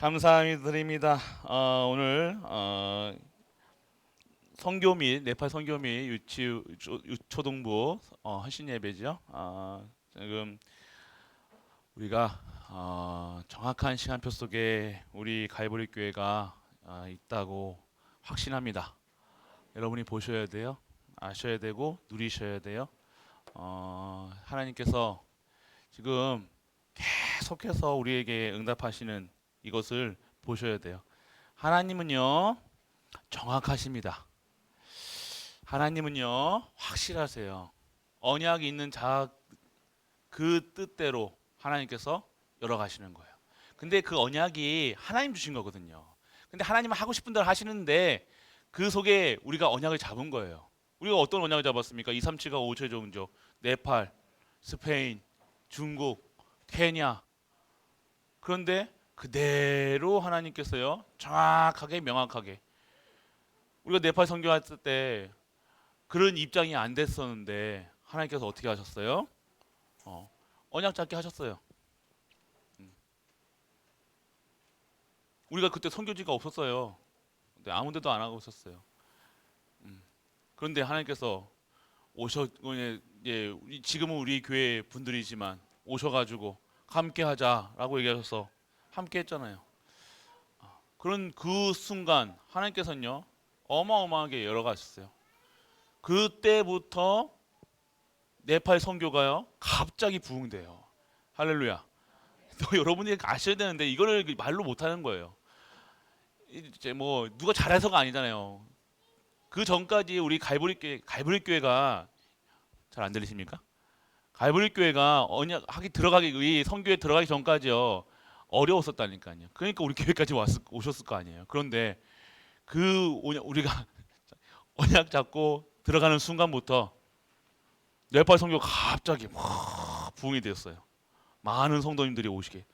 감사드립니다. 오늘 선교 및 네팔 선교 및 유초등부 헌신 예배죠. 지금 우리가 정확한 시간표 속에 우리 갈보리 교회가 있다고 확신합니다. 여러분이 보셔야 돼요. 아셔야 되고 누리셔야 돼요. 하나님께서 지금 계속해서 우리에게 응답하시는 이것을 보셔야 돼요. 하나님은요 정확하십니다. 하나님은요 확실하세요. 언약이 있는 자 그 뜻대로 하나님께서 열어가시는 거예요. 근데 그 언약이 하나님 주신 거거든요. 근데 하나님은 하고 싶은 대로 하시는데 그 속에 우리가 언약을 잡은 거예요. 우리가 어떤 언약을 잡았습니까? 237가 5체 종족, 네팔, 스페인, 중국, 케냐. 그런데 그대로 하나님께서요 정확하게 명확하게 우리가 네팔 선교했을 때 그런 입장이 안 됐었는데 하나님께서 어떻게 하셨어요? 언약 잡게 하셨어요. 우리가 그때 선교지가 없었어요. 근데 아무 데도 안 하고 있었어요. 그런데 하나님께서 지금은 우리 교회 분들이지만 오셔가지고 함께 하자라고 얘기하셔서 함께 했잖아요. 그런 그 순간 하나님께서는요 어마어마하게 열어가셨어요. 그때부터 네팔 선교가요 갑자기 부흥돼요. 할렐루야. 또 여러분이 아셔야 되는데 이거를 말로 못하는 거예요. 이제 뭐 누가 잘해서가 아니잖아요. 그 전까지 우리 갈보리 교회가 잘 안 들리십니까? 갈보리 교회가 언약 하기 들어가기 이 선교에 들어가기 전까지요 어려웠었다니까요. 그러니까 우리 교회까지 오셨을 거 아니에요. 그런데 우리가 언약 잡고 들어가는 순간부터 네팔 선교가 갑자기 막 부흥이 되었어요. 많은 성도님들이 오시게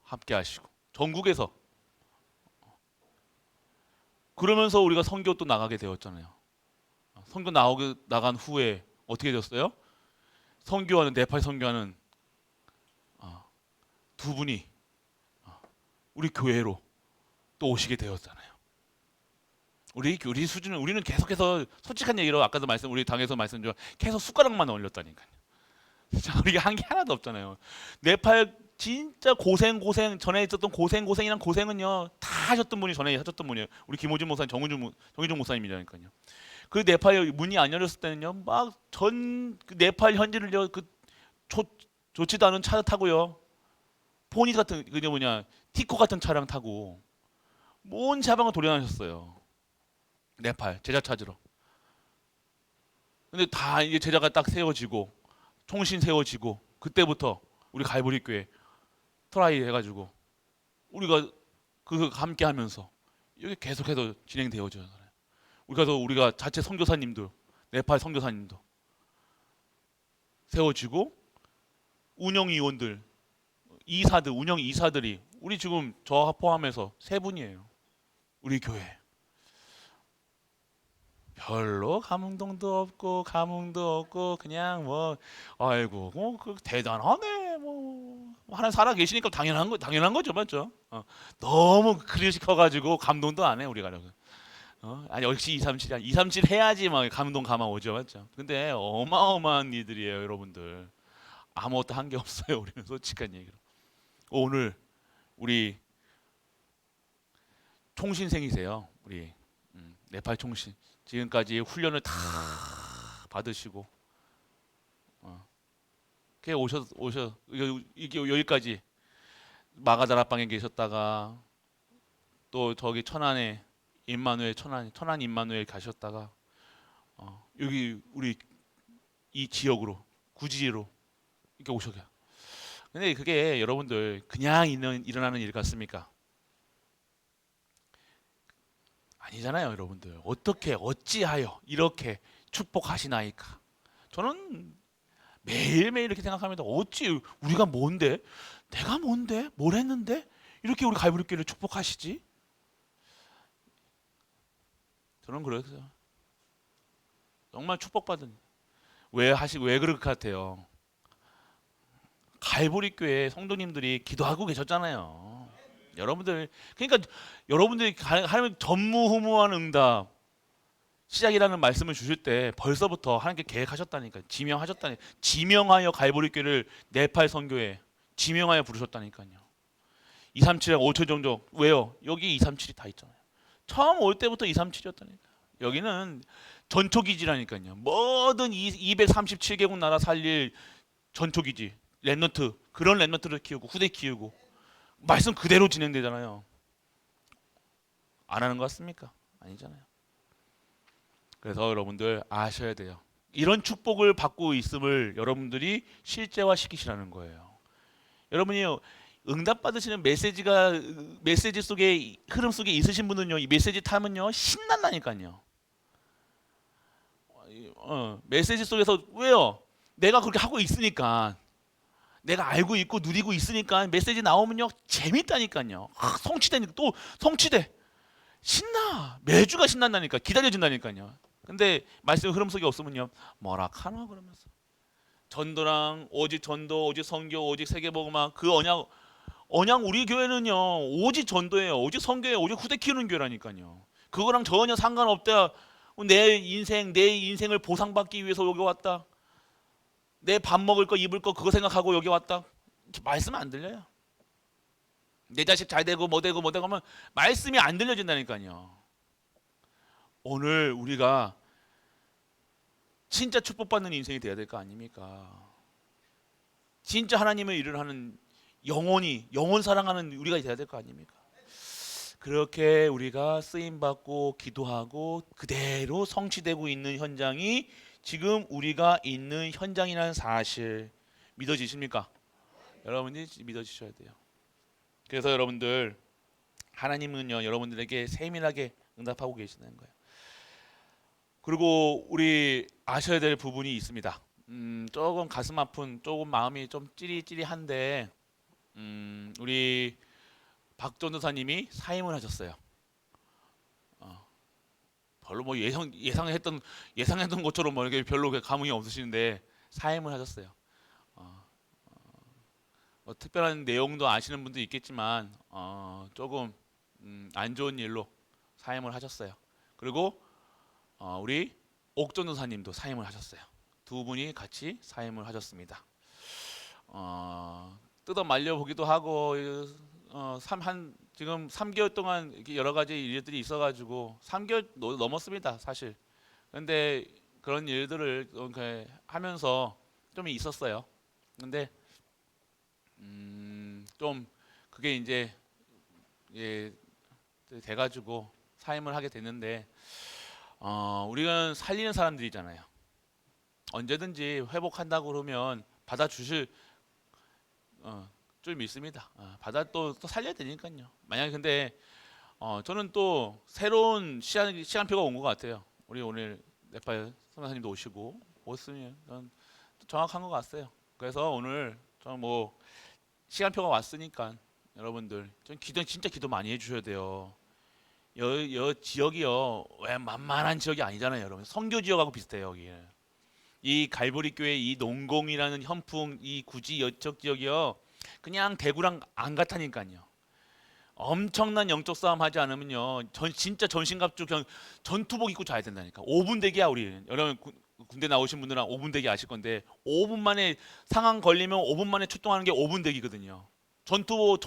함께 하시고 전국에서 그러면서 우리가 선교 또 나가게 되었잖아요. 선교 나간 후에 어떻게 됐어요? 선교하는 네팔 선교하는 두 분이 우리 교회로 또 오시게 되었잖아요. 우리 수준은 우리는 계속해서 솔직한 얘기로 아까도 우리 당에서 말씀드린 계속 숟가락만 올렸다니까요. 우리가 한 게 하나도 없잖아요. 네팔 진짜 고생 전에 있었던 고생이란 고생은요 다 하셨던 분이 전에 하셨던 분이에요. 우리 김호준 목사님, 정의종 목사님이라니까요. 그 네팔 문이 안 열렸을 때는요 막 전 네팔 현지를요 좋지도 않은 차 타고요 포니 같은 그게 뭐냐 티코 같은 차량 타고 먼 사방을 돌아다녔어요. 네팔 제자 찾으러. 근데 다 이제 제자가 딱 세워지고 총신 세워지고 그때부터 우리 갈보리 교회 트라이 해가지고 우리가 그 함께 하면서 이게 계속해서 진행되어져요. 우리가 자체 선교사님도 네팔 선교사님도 세워지고 운영 이사들이 우리 지금 저 포함해서 세 분이에요. 우리 교회 별로 감흥도 없고 그냥 뭐 아이고 그 대단하네 뭐 하나 살아 계시니까 당연한 거죠 맞죠? 너무 그릇이 커가지고 감동도 안 해 우리가. 아니 역시 237 해야지 막 감동 감아 오죠 맞죠? 근데 어마어마한 일들이에요 여러분들. 아무것도 한 게 없어요 우리는 솔직한 얘기로. 오늘 우리 총신생이세요 우리 네팔 총신 지금까지 훈련을 다 받으시고 걔 이게 여기까지 마가다락방에 계셨다가 또 저기 천안에 천안 임마누엘 가셨다가 여기 우리 이 지역으로 구지로 이렇게 오셔요. 근데 그게 여러분들 그냥 일어나는 일 같습니까? 아니잖아요, 여러분들. 어찌하여 이렇게 축복하시나이까? 저는 매일매일 이렇게 생각합니다. 어찌 우리가 뭔데? 내가 뭔데? 뭘 했는데? 이렇게 우리 갈보리교회를 축복하시지? 저는 그래서 정말 축복받은 왜 그럴 것 같아요? 갈보리교회 성도님들이 기도하고 계셨잖아요. 여러분들 그러니까 여러분들이 하나님 전무후무한 응답 시작이라는 말씀을 주실 때 벌써부터 하나님께 계획하셨다니까. 지명하셨다니. 지명하여 갈보리 교회를 네팔 선교에 지명하여 부르셨다니까요. 237에 5초 정도. 왜요? 여기 237이 다 있잖아요. 처음 올 때부터 237이었다니까. 여기는 전초기지라니까요. 뭐든 237개국 나라 살릴 전초기지. 랩너트. 그런 랩너트를 키우고 후대 키우고 말씀 그대로 진행되잖아요. 안 하는 것 같습니까? 아니잖아요. 그래서 여러분들 아셔야 돼요. 이런 축복을 받고 있음을 여러분들이 실제화 시키시라는 거예요. 여러분이 응답 받으시는 메시지 속에 흐름 속에 있으신 분은요, 이 메시지 타면요 신난다니까요. 메시지 속에서 왜요? 내가 그렇게 하고 있으니까, 내가 알고 있고 누리고 있으니까 메시지 나오면요 재밌다니까요. 성취되니까 또 성취돼. 신나. 매주가 신난다니까. 기다려진다니까요. 근데 말씀 흐름 속에 없으면요 뭐라 카노 그러면서 전도랑 오직 전도, 오직 선교, 오직 세계복음화 그 언약 우리 교회는요 오직 전도예요, 오직 선교예요, 오직 후대 키우는 교회라니까요. 그거랑 전혀 상관없다. 내 인생을 보상받기 위해서 여기 왔다. 내 밥 먹을 거 입을 거 그거 생각하고 여기 왔다. 말씀 안 들려요. 내 자식 잘 되고 뭐 되고 하면 말씀이 안 들려진다니까요. 오늘 우리가 진짜 축복받는 인생이 돼야 될 거 아닙니까? 진짜 하나님의 일을 하는 영혼 사랑하는 우리가 돼야 될 거 아닙니까? 그렇게 우리가 쓰임 받고 기도하고 그대로 성취되고 있는 현장이 지금 우리가 있는 현장이라는 사실 믿어지십니까? 여러분이 믿어지셔야 돼요. 그래서 여러분들 하나님은요 여러분들에게 세밀하게 응답하고 계시는 거예요. 그리고 우리 아셔야 될 부분이 있습니다. 조금 가슴 아픈, 조금 마음이 좀 찌리찌리한데 우리 박 전도사님이 사임을 하셨어요. 별로 뭐 예상했던 것처럼 뭐 이렇게 별로 감흥이 없으시는데 사임을 하셨어요. 뭐 특별한 내용도 아시는 분도 있겠지만 조금 안 좋은 일로 사임을 하셨어요. 그리고 우리 옥전도사님도 사임을 하셨어요. 두 분이 같이 사임을 하셨습니다. 뜯어 말려 보기도 하고 지금 3개월 동안 이렇게 여러 가지 일들이 있어가지고 3개월 넘었습니다, 사실. 근데 그런 일들을 이렇게 하면서 좀 있었어요. 근데 좀 그게 이제 돼가지고 사임을 하게 됐는데 우리는 살리는 사람들이잖아요. 언제든지 회복한다고 그러면 받아주실 줄 믿습니다. 또 살려야 되니까요. 만약에 근데 저는 또 새로운 시간표가 온 것 같아요. 우리 오늘 네팔 선생님도 오시고 오셨으면 정확한 것 같아요. 그래서 오늘 저는 뭐 시간표가 왔으니까 여러분들 좀 진짜 기도 많이 해주셔야 돼요. 여 지역이요 왜 만만한 지역이 아니잖아요, 여러분. 선교 지역하고 비슷해요. 여기 이 갈보리 교회 이 농공이라는 현풍 이 구지 여쪽 지역이요 그냥 대구랑 안 같다니까요. 엄청난 영적 싸움 하지 않으면요 진짜 전신갑주 그냥 전투복 입고 자야 된다니까. 5분 대기야. 우리 여러분 군대 나오신 분들은 5분 대기 아실 건데 5분 만에 상황 걸리면 5분 만에 출동하는 게 5분 대기거든요. 전투복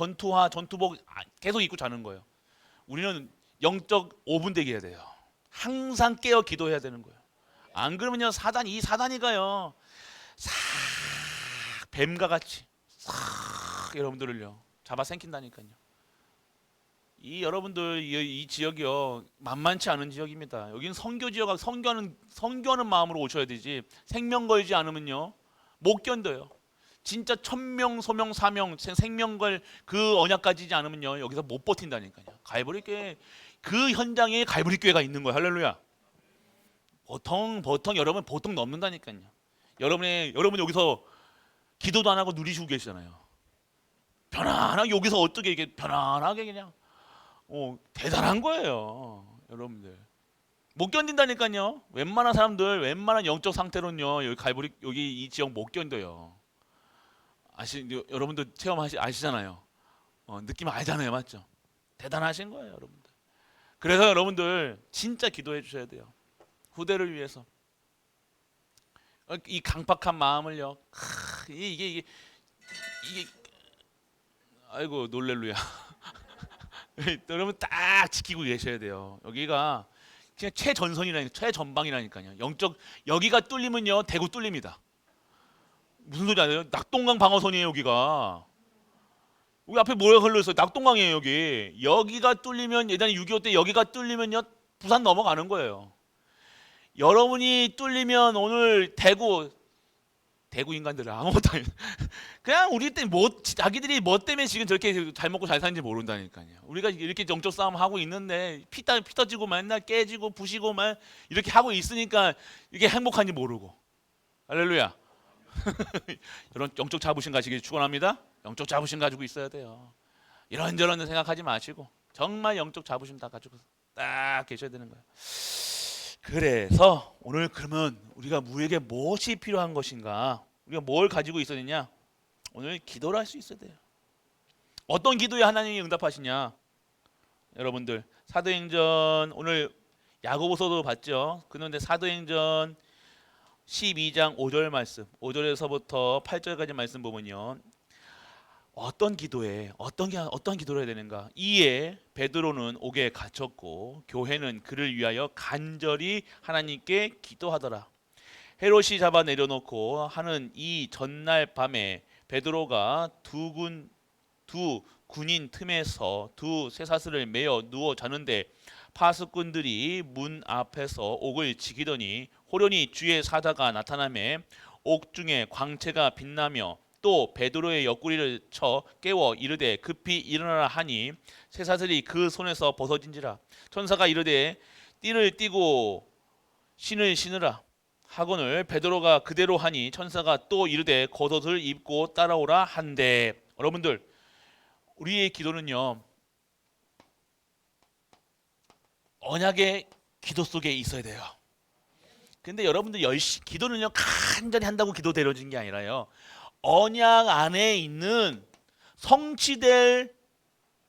계속 입고 자는 거예요. 우리는 영적 5분 대기 해야 돼요. 항상 깨어 기도해야 되는 거예요. 안 그러면요 이 사단이가요 싹 뱀과 같이 싹 여러분들을요 잡아 생긴다니까요. 이 여러분들 이 지역이요 만만치 않은 지역입니다. 여기는 선교 지역 선교하는 마음으로 오셔야 되지 생명 걸지 않으면요 못 견뎌요. 진짜 천명 소명 사명 생명 걸 그 언약 가지지 않으면요 여기서 못 버틴다니까요. 갈보리 교회 그 현장에 갈보리 교회가 있는 거예요. 할렐루야. 보통 여러분 보통 넘는다니까요. 여러분 여기서 기도도 안 하고 누리시고 계시잖아요. 편안하게 여기서 어떻게 이게 편안하게 그냥 대단한 거예요, 여러분들. 못 견딘다니까요. 웬만한 사람들, 웬만한 영적 상태로는요 여기 이 지역 못 견뎌요. 여러분들 아시잖아요. 느낌 알잖아요, 맞죠? 대단하신 거예요, 여러분들. 그래서 여러분들 진짜 기도해 주셔야 돼요. 후대를 위해서. 이 강팍한 마음을요. 이게 아이고 놀렐루야. 여러분 딱 지키고 계셔야 돼요. 여기가 그냥 최전선이라니까, 최전방이라니까요. 영적 여기가 뚫리면요 대구 뚫립니다. 무슨 소리 아세요? 낙동강 방어선이에요 여기가. 우리 앞에 뭐가 흘러 있어? 낙동강이에요 여기. 여기가 뚫리면 예전에 6.25 때 여기가 뚫리면요 부산 넘어가는 거예요. 여러분이 뚫리면 오늘 대구 인간들은 아무것도 아니. 그냥 우리 때문에 자기들이 뭐 때문에 지금 저렇게 잘 먹고 잘 사는지 모른다니까요. 우리가 이렇게 영적 싸움 하고 있는데 피 터지고 맨날 깨지고 부시고만 이렇게 하고 있으니까 이게 행복한지 모르고. 할렐루야. 이런 영적 자부심 가지길 축원합니다. 영적 자부심 가지고 있어야 돼요. 이런저런 생각하지 마시고 정말 영적 자부심 다 가지고 딱 계셔야 되는 거예요. 그래서 오늘 그러면 우리가 우리에게 무엇이 필요한 것인가? 우리가 뭘 가지고 있어야 되냐? 오늘 기도를 할 수 있어야 돼요. 어떤 기도에 하나님이 응답하시냐? 여러분들 사도행전 오늘 야고보서도 봤죠? 그런데 사도행전 12장 5절 말씀 5절에서부터 8절까지 말씀 보면요. 어떤 기도를 해야 되는가? 이에 베드로는 옥에 갇혔고 교회는 그를 위하여 간절히 하나님께 기도하더라. 헤롯이 잡아 내려놓고 하는 이 전날 밤에 베드로가 두 군인 틈에서 두 쇠사슬을 매어 누워 자는데 파수꾼들이 문 앞에서 옥을 지키더니 호련히 주의 사자가 나타나매 옥 중에 광채가 빛나며 또 베드로의 옆구리를 쳐 깨워 이르되 급히 일어나라 하니 쇠사슬이 그 손에서 벗어진지라. 천사가 이르되 띠를 띠고 신을 신으라 하거늘 베드로가 그대로 하니 천사가 또 이르되 겉옷을 입고 따라오라 한대. 여러분들 우리의 기도는요 언약의 기도 속에 있어야 돼요. 근데 여러분들 기도는요 간절히 한다고 기도 되어진 게 아니라요 언약 안에 있는 성취될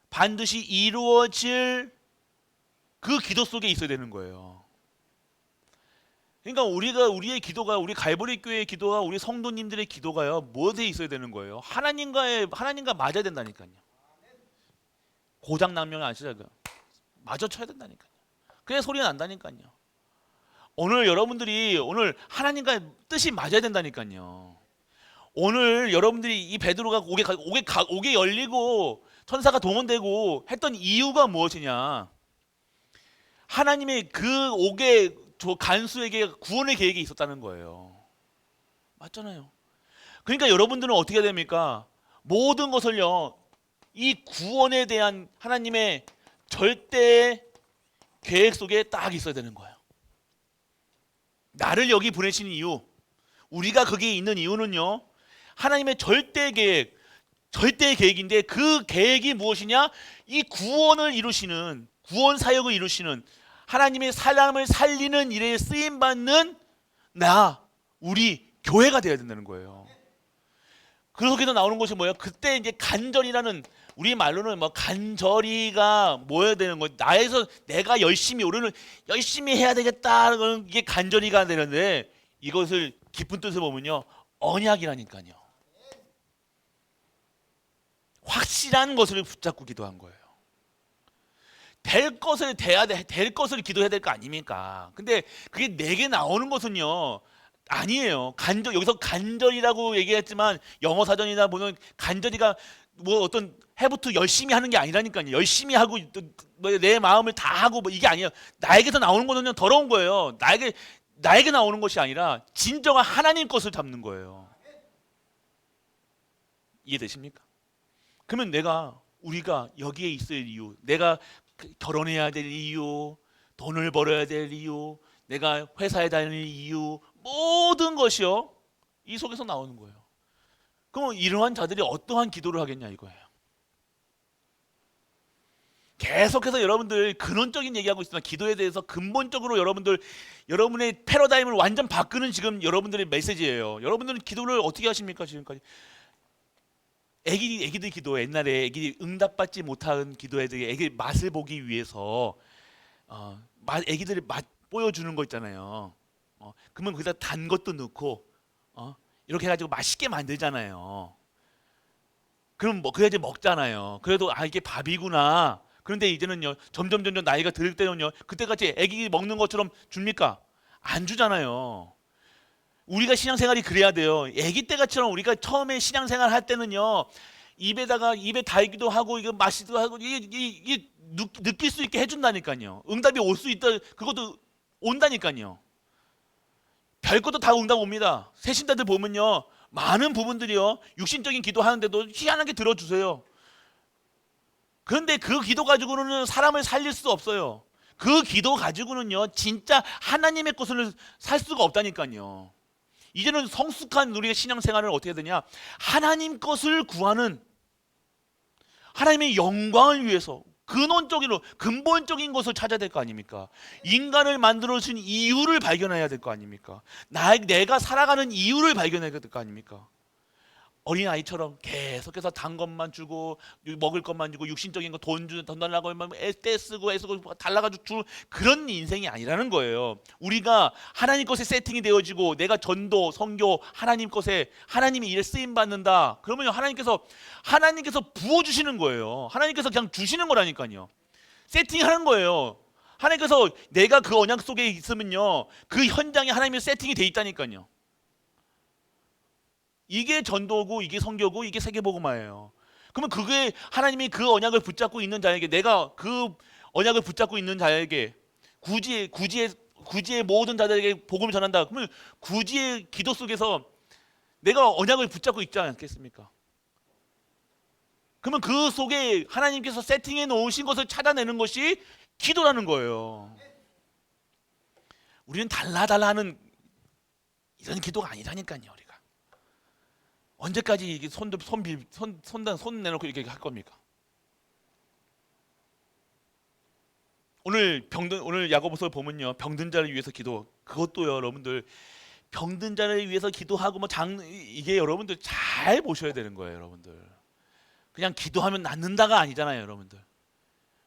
반드시 이루어질 그 기도 속에 있어야 되는 거예요. 그러니까 우리의 기도가 우리 갈보리 교회의 기도가 우리 성도님들의 기도가요 무엇에 있어야 되는 거예요? 하나님과 맞아야 된다니까요. 고장난면 아시죠? 맞아 쳐야 된다니까요. 그래야 소리가 난다니까요. 오늘 여러분들이 오늘 하나님과 뜻이 맞아야 된다니까요. 오늘 여러분들이 이 베드로가 옥에 열리고 천사가 동원되고 했던 이유가 무엇이냐? 하나님의 그 옥의 간수에게 구원의 계획이 있었다는 거예요. 맞잖아요. 그러니까 여러분들은 어떻게 해야 됩니까? 모든 것을요 이 구원에 대한 하나님의 절대 계획 속에 딱 있어야 되는 거예요. 나를 여기 보내신 이유, 우리가 거기에 있는 이유는요 하나님의 절대 계획인데 그 계획이 무엇이냐? 이 구원을 이루시는, 구원 사역을 이루시는 하나님의 사람을 살리는 일에 쓰임받는 우리 교회가 되어야 된다는 거예요. 그 속에서 나오는 것이 뭐예요? 그때 이제 간절이라는, 우리 말로는 뭐 간절히가 뭐여야 되는 거예요? 내가 열심히 해야 되겠다. 이게 간절히가 되는데 이것을 깊은 뜻을 보면요 언약이라니까요. 확실한 것을 붙잡고 기도한 거예요. 될 것을 기도해야 될 거 아닙니까? 근데 그게 내게 나오는 것은요 아니에요. 여기서 간절이라고 얘기했지만 영어 사전이나 보면 간절이가 뭐 어떤 해부터 열심히 하는 게 아니라니까요. 열심히 하고 내 마음을 다 하고 이게 아니에요. 나에게서 나오는 거는요 더러운 거예요. 나에게 나오는 것이 아니라 진정한 하나님 것을 잡는 거예요. 이해되십니까? 그러면 우리가 여기에 있을 이유, 내가 결혼해야 될 이유, 돈을 벌어야 될 이유, 내가 회사에 다니는 이유, 모든 것이요 이 속에서 나오는 거예요. 그럼 이러한 자들이 어떠한 기도를 하겠냐 이거예요. 계속해서 여러분들 근원적인 얘기하고 있지만 기도에 대해서 근본적으로 여러분의 패러다임을 완전 바꾸는 지금 여러분들의 메시지예요. 여러분들은 기도를 어떻게 하십니까 지금까지? 애기들 기도, 옛날에 애기 응답받지 못한 기도애들 애기 맛을 보기 위해서 애기들이 맛 보여주는 거 있잖아요. 그러면 거기다 단 것도 넣고 이렇게 해가지고 맛있게 만들잖아요. 그럼 뭐 그래야지 먹잖아요. 그래도 이게 밥이구나. 그런데 이제는요, 점점 나이가 들 때는요, 그때같이 애기 먹는 것처럼 줍니까? 안 주잖아요. 우리가 신앙생활이 그래야 돼요. 애기 때가처럼 우리가 처음에 신앙생활 할 때는요, 입에 달기도 하고 이거 마시기도 하고 이게 느낄 수 있게 해준다니까요. 응답이 올 수 있다. 그것도 온다니까요. 별것도 다 응답 옵니다. 새신자들 보면요, 많은 부분들이요, 육신적인 기도 하는데도 희한하게 들어주세요. 그런데 그 기도 가지고는 사람을 살릴 수 없어요. 그 기도 가지고는요, 진짜 하나님의 것을 살 수가 없다니까요. 이제는 성숙한 우리의 신앙생활을 어떻게 해야 되냐? 하나님 것을 구하는, 하나님의 영광을 위해서 근본적인 것을 찾아야 될 거 아닙니까? 인간을 만들어 주신 이유를 발견해야 될 거 아닙니까? 내가 살아가는 이유를 발견해야 될 거 아닙니까? 어린아이처럼 계속해서 단 것만 주고 먹을 것만 주고 육신적인 거 돈 달라고 하면 애쓰고 달라가지고 주는 그런 인생이 아니라는 거예요. 우리가 하나님 것에 세팅이 되어지고 내가 전도, 선교, 하나님 것에 하나님이 일에 쓰임 받는다. 그러면 하나님께서 부어주시는 거예요. 하나님께서 그냥 주시는 거라니까요. 세팅하는 거예요. 하나님께서 내가 그 언약 속에 있으면요, 그 현장에 하나님의 세팅이 돼 있다니까요. 이게 전도고 이게 선교고 이게 세계복음화예요. 그러면 그게 하나님이 그 언약을 붙잡고 있는 자에게, 내가 그 언약을 붙잡고 있는 자에게 구지의 모든 자들에게 복음을 전한다. 그러면 구지의 기도 속에서 내가 언약을 붙잡고 있지 않겠습니까? 그러면 그 속에 하나님께서 세팅해 놓으신 것을 찾아내는 것이 기도라는 거예요. 우리는 달라 하는 이런 기도가 아니라니까요. 우리가 언제까지 이게 손 내놓고 이렇게 할 겁니까? 오늘 야고보서 보면요, 병든 자를 위해서 기도, 그것도요, 여러분들 병든 자를 위해서 기도하고 이게 여러분들 잘 보셔야 되는 거예요. 여러분들 그냥 기도하면 낫는다가 아니잖아요. 여러분들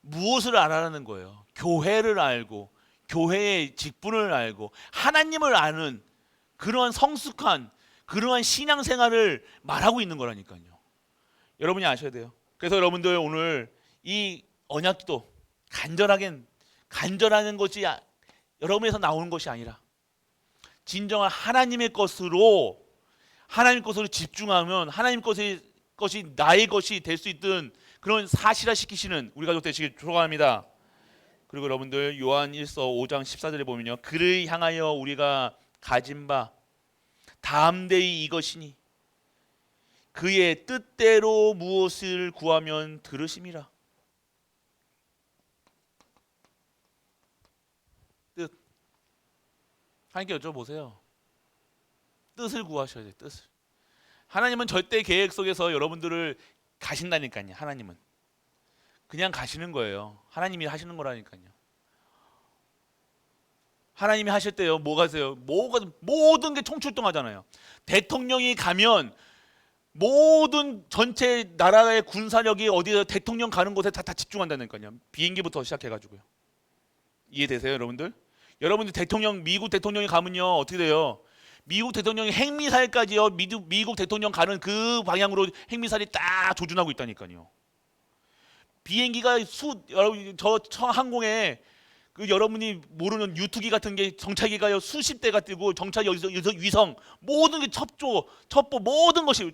무엇을 알아라는 거예요? 교회를 알고 교회의 직분을 알고 하나님을 아는 그러한 성숙한 그러한 신앙생활을 말하고 있는 거라니까요. 여러분이 아셔야 돼요. 그래서 여러분들 오늘 이 언약기도 간절하는 것이 여러분에서 나오는 것이 아니라 진정한 하나님 것으로 집중하면 하나님 것이 나의 것이 될 수 있던 그런 사실화시키시는 우리 가족 되시길 축원합니다. 그리고 여러분들 요한 1서 5장 14절에 보면요, 그를 향하여 우리가 가진 바 담대히 이것이니 그의 뜻대로 무엇을 구하면 들으심이라. 뜻, 하나님께 여쭤보세요. 뜻을 구하셔야 돼요. 뜻을. 하나님은 절대 계획 속에서 여러분들을 가신다니까요. 하나님은 그냥 가시는 거예요. 하나님이 하시는 거라니까요. 하나님이 하실 때요, 뭐가 세요? 모든 게 총출동하잖아요. 대통령이 가면 모든 전체 나라의 군사력이 어디에 대통령 가는 곳에 다 집중한다니까요. 비행기부터 시작해가지고요. 이해되세요, 여러분들? 여러분들 미국 대통령이 가면요, 어떻게 돼요? 미국 대통령이 핵미사일까지요, 미국 대통령 가는 그 방향으로 핵미사일이 딱 조준하고 있다니까요. 비행기가 여러분 저 항공에 그 여러분이 모르는 유투기 같은 게 정찰기가요 수십 대가 뜨고 정찰 위성 모든 게 첩보 모든 것이.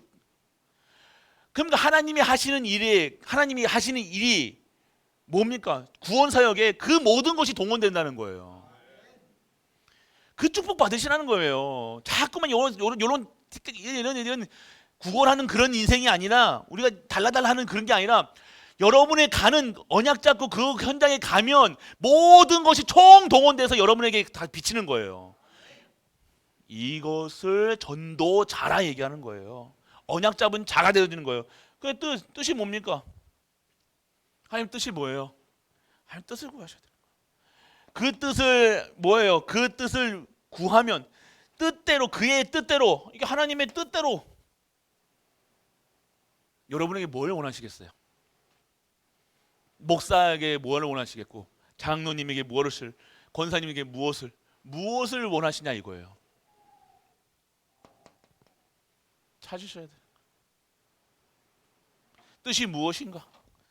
그러니까 하나님이 하시는 일이 뭡니까? 구원 사역에 그 모든 것이 동원된다는 거예요. 그 축복 받으시라는 거예요. 자꾸만 이런 구걸하는 그런 인생이 아니라, 우리가 달라달라 하는 그런 게 아니라, 여러분의 가는 언약 잡고 그 현장에 가면 모든 것이 총동원돼서 여러분에게 다 비치는 거예요. 이것을 전도 자라 얘기하는 거예요. 언약 잡은 자가 되어지는 거예요. 그 뜻이 뭡니까? 하나님 뜻이 뭐예요? 하나님 뜻을 구하셔야 돼요. 그 뜻을 뭐예요? 그 뜻을 구하면 뜻대로, 그의 뜻대로, 이게 하나님의 뜻대로 여러분에게 뭘 원하시겠어요? 목사에게 뭘 원하시겠고, 장로님에게 무엇을, 권사님에게 무엇을 원하시냐 이거예요. 찾으셔야 돼요. 뜻이 무엇인가?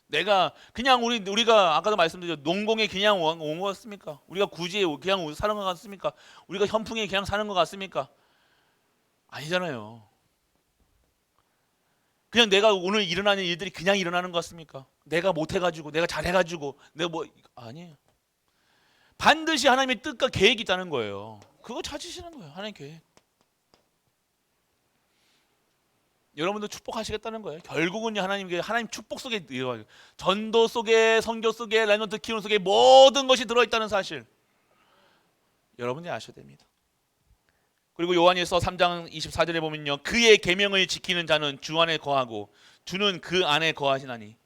내가 그냥 우리가 아까도 말씀드렸죠. 농공에 그냥 온 것 같습니까? 우리가 굳이 그냥 사는 것 같습니까? 우리가 현풍에 그냥 사는 것 같습니까? 아니잖아요. 그냥 내가 오늘 일어나는 일들이 그냥 일어나는 것 같습니까? 내가 못해가지고, 내가 잘해가지고, 내가 뭐 아니에요. 반드시 하나님의 뜻과 계획이 있다는 거예요. 그거 찾으시는 거예요. 하나님 계획. 여러분도 축복하시겠다는 거예요. 결국은 하나님 축복 속에 전도 속에, 선교 속에, 랩런트 키우는 속에 모든 것이 들어있다는 사실 여러분이 아셔야 됩니다. 그리고 요한일서 3장 24절에 보면요, 그의 계명을 지키는 자는 주 안에 거하고 주는 그 안에 거하시나니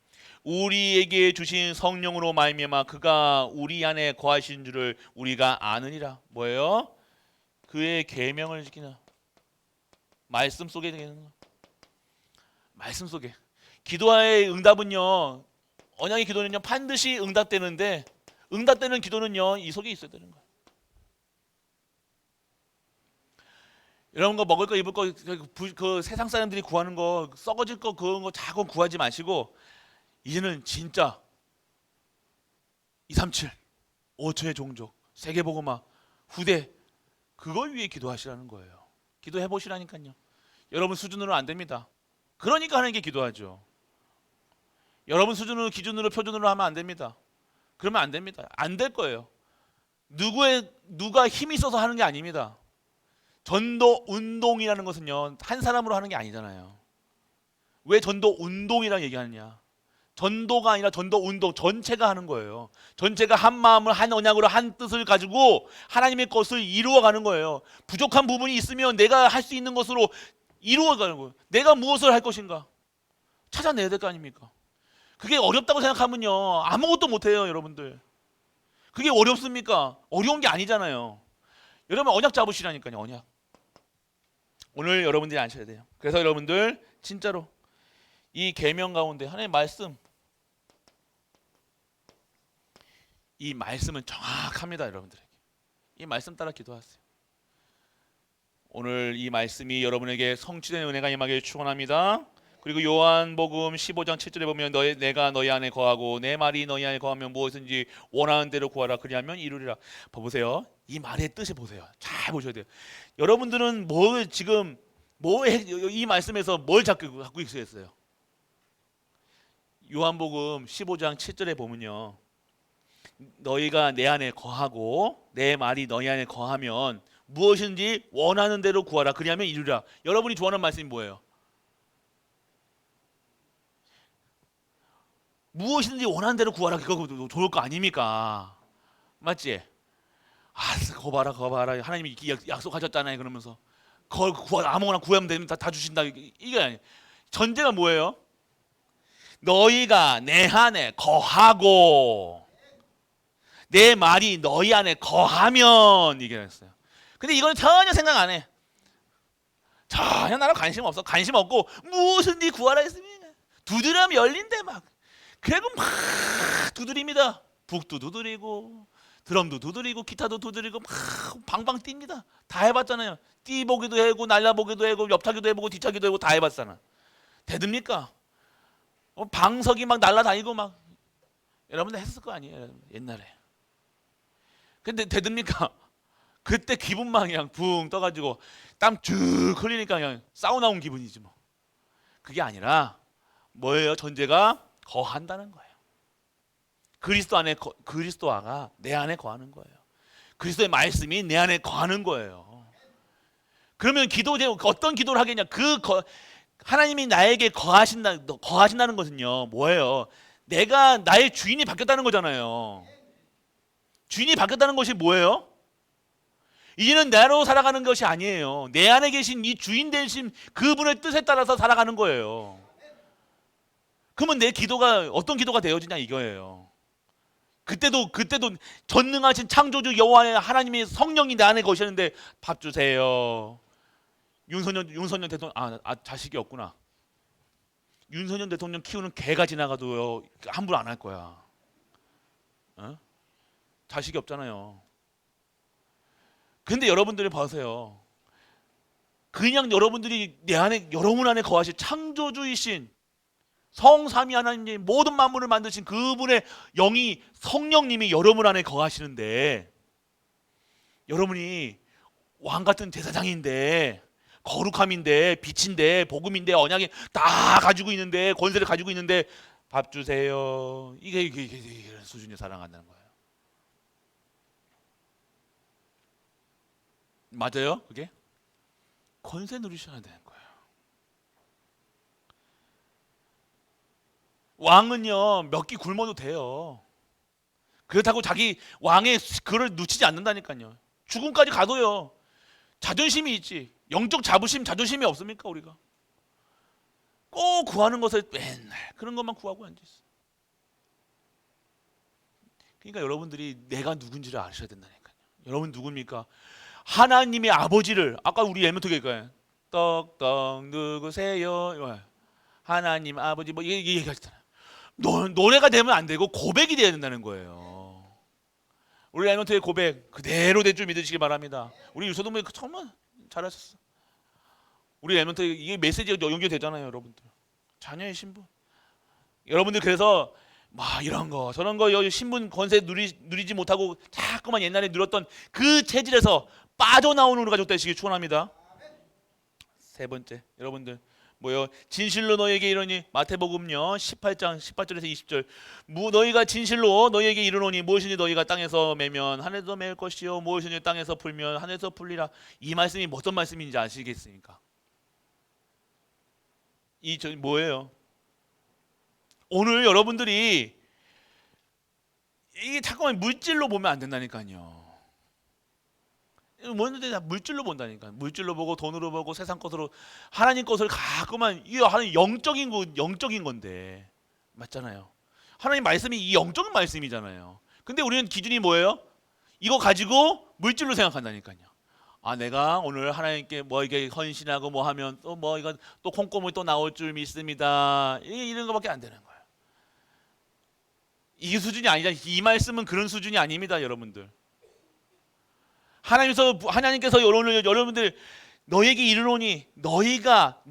우리에게 주신 성령으로 말미암아 그가 우리 안에 거하신 줄을 우리가 아느니라. 뭐예요? 그의 계명을 지키는, 말씀 속에 되는 거. 말씀 속에. 기도의 응답은요, 언약의 기도는요 반드시 응답되는데, 응답되는 기도는요 이 속에 있어야 되는 거예요. 이런 거 먹을 거 입을 거 그 세상 사람들이 구하는 거, 썩어질 거 그런 거 자꾸 구하지 마시고, 이제는 진짜 237 5천의 종족 세계복음화 후대, 그걸 위해 기도하시라는 거예요. 기도해 보시라니까요. 여러분 수준으로 안 됩니다. 그러니까 하나님께 기도하죠. 여러분 수준으로, 기준으로, 표준으로 하면 안 됩니다. 그러면 안 됩니다. 안 될 거예요. 누가 힘이 있어서 하는 게 아닙니다. 전도 운동이라는 것은요 한 사람으로 하는 게 아니잖아요. 왜 전도 운동이라고 얘기하느냐? 전도가 아니라 전도 운동, 전체가 하는 거예요. 전체가 한 마음을, 한 언약으로, 한 뜻을 가지고 하나님의 것을 이루어가는 거예요. 부족한 부분이 있으면 내가 할 수 있는 것으로 이루어가는 거예요. 내가 무엇을 할 것인가 찾아내야 될 거 아닙니까? 그게 어렵다고 생각하면요 아무것도 못해요. 여러분들, 그게 어렵습니까? 어려운 게 아니잖아요. 여러분 언약 잡으시라니까요. 언약. 오늘 여러분들이 아셔야 돼요. 그래서 여러분들 진짜로 이 계명 가운데 하나님의 말씀, 이 말씀은 정확합니다. 여러분들에게 이 말씀 따라 기도하세요. 오늘 이 말씀이 여러분에게 성취된 은혜가 임하길 축원합니다. 그리고 요한복음 15장 7절에 보면 내가 너희 안에 거하고 내 말이 너희 안에 거하면 무엇든지 원하는 대로 구하라 그리하면 이루리라. 보세요. 이 말의 뜻을 보세요. 잘 보셔야 돼요. 여러분들은 이 말씀에서 뭘 갖고 있어요? 요한복음 15장 7절에 보면요, 너희가 내 안에 거하고 내 말이 너희 안에 거하면 무엇인지 원하는 대로 구하라 그리하면 이루리라. 여러분이 좋아하는 말씀이 뭐예요? 무엇이든지 원하는 대로 구하라. 그거 좋을 거 아닙니까? 맞지? 그거 봐라. 하나님이 약속하셨잖아요. 그러면서 아무거나 구하면 됩니다. 다 주신다. 이게 아니에요. 전제가 뭐예요? 너희가 내 안에 거하고 내 말이 너희 안에 거하면, 이게 했어요. 근데 이거는 전혀 생각 안 해. 전혀 나랑 관심 없어. 관심 없고 무엇인지 구하라 했습니다. 두드리면 열린대 막. 그리고 막 두드립니다. 북도 두드리고 드럼도 두드리고 기타도 두드리고 막 방방 뜁니다. 다 해봤잖아요. 뛰보기도 해보고 날라보기도 해보고 옆차기도 해보고 뒤차기도 해보고 다 해봤잖아. 되듭니까? 방석이 막 날라다니고 막, 여러분들 했을 거 아니에요 옛날에. 근데 되듭니까? 그때 기분만 그냥 붕 떠가지고 땀 쭉 흘리니까 그냥 사우나 온 기분이지 뭐. 그게 아니라 뭐예요? 전제가 거한다는 거예요. 그리스도가 내 안에 거하는 거예요. 그리스도의 말씀이 내 안에 거하는 거예요. 그러면 어떤 기도를 하겠냐? 하나님이 나에게 거하신다는 것은요 뭐예요? 내가 나의 주인이 바뀌었다는 거잖아요. 주인이 바뀌었다는 것이 뭐예요? 이제는 나로 살아가는 것이 아니에요. 내 안에 계신 이 주인 되신 그분의 뜻에 따라서 살아가는 거예요. 그러면 내 기도가 어떤 기도가 되어지냐 이거예요. 그때도 전능하신 창조주 여호와의 하나님의 성령이 내 안에 거시는데 밥 주세요. 윤선년 대통령 자식이 없구나. 윤석열 대통령 키우는 개가 지나가도 함부로 안 할 거야. 어? 자식이 없잖아요. 근데 여러분들이 보세요. 그냥 여러분들이 내 안에, 여러분 안에 거하실 창조주이신 성삼위 하나님, 모든 만물을 만드신 그분의 영이, 성령님이 여러분 안에 거하시는데, 여러분이 왕 같은 제사장인데, 거룩함인데, 빛인데, 복음인데, 언약이 다 가지고 있는데, 권세를 가지고 있는데 밥 주세요. 이게 수준의 사랑한다는 거예요. 맞아요? 그게 권세 누리셔야 되는 거예요. 왕은요, 몇 끼 굶어도 돼요. 그렇다고 자기 왕의 그를 놓치지 않는다니까요. 죽음까지 가도요. 자존심이 있지. 영적 자부심, 자존심이 없습니까, 우리가? 꼭 구하는 것을 맨날 그런 것만 구하고 앉아 있어. 그러니까 여러분들이 내가 누군지를 아셔야 된다니까요. 여러분 누굽니까? 하나님의 아버지를, 아까 우리 엘멘토게니까요. 떡떡 누구세요? 하나님 아버지 뭐 이게 얘기하잖아요. 노래가 되면 안 되고 고백이 돼야 된다는 거예요. 우리 엘멘토의 고백 그대로 될 줄 믿으시기 바랍니다. 우리 유소동부 정말 잘하셨어. 우리 엘멘토 이게 메시지가 연결되잖아요, 여러분들. 자녀의 신분. 여러분들 그래서 막 이런 거 저런 거 신분 권세 누리지 못하고 자꾸만 옛날에 누렸던 그 체질에서 빠져나오는 우리 가족 되시길 축원합니다. 세 번째, 여러분들 뭐요? 진실로 너에게 이르노니, 마태복음요 18장 18절에서 20절. 너희가 진실로 너희에게 이르노니 무엇이니 너희가 땅에서 매면 하늘에서 매일 것이요 무엇이니 땅에서 풀면 하늘에서 풀리라. 이 말씀이 어떤 말씀인지 아시겠습니까? 뭐예요? 오늘 여러분들이 이게 자꾸만 물질로 보면 안 된다니까요. 뭐였는데 다 물질로 본다니까. 물질로 보고 돈으로 보고 세상 것으로, 하나님 것을 가끔만, 이거 하나님 영적인 건데 맞잖아요. 하나님 말씀이 이 영적인 말씀이잖아요. 근데 우리는 기준이 뭐예요? 이거 가지고 물질로 생각한다니까요. 아, 내가 오늘 하나님께 뭐 이게 헌신하고 뭐 하면 또 뭐 이건 또 콩고물 또 나올 줄 믿습니다. 이런 거밖에 안 되는 거예요. 이 수준이 아니잖아요. 이 말씀은 그런 수준이 아닙니다, 여러분들. 하나님께서 여러분들 너에게 이르노니 너희가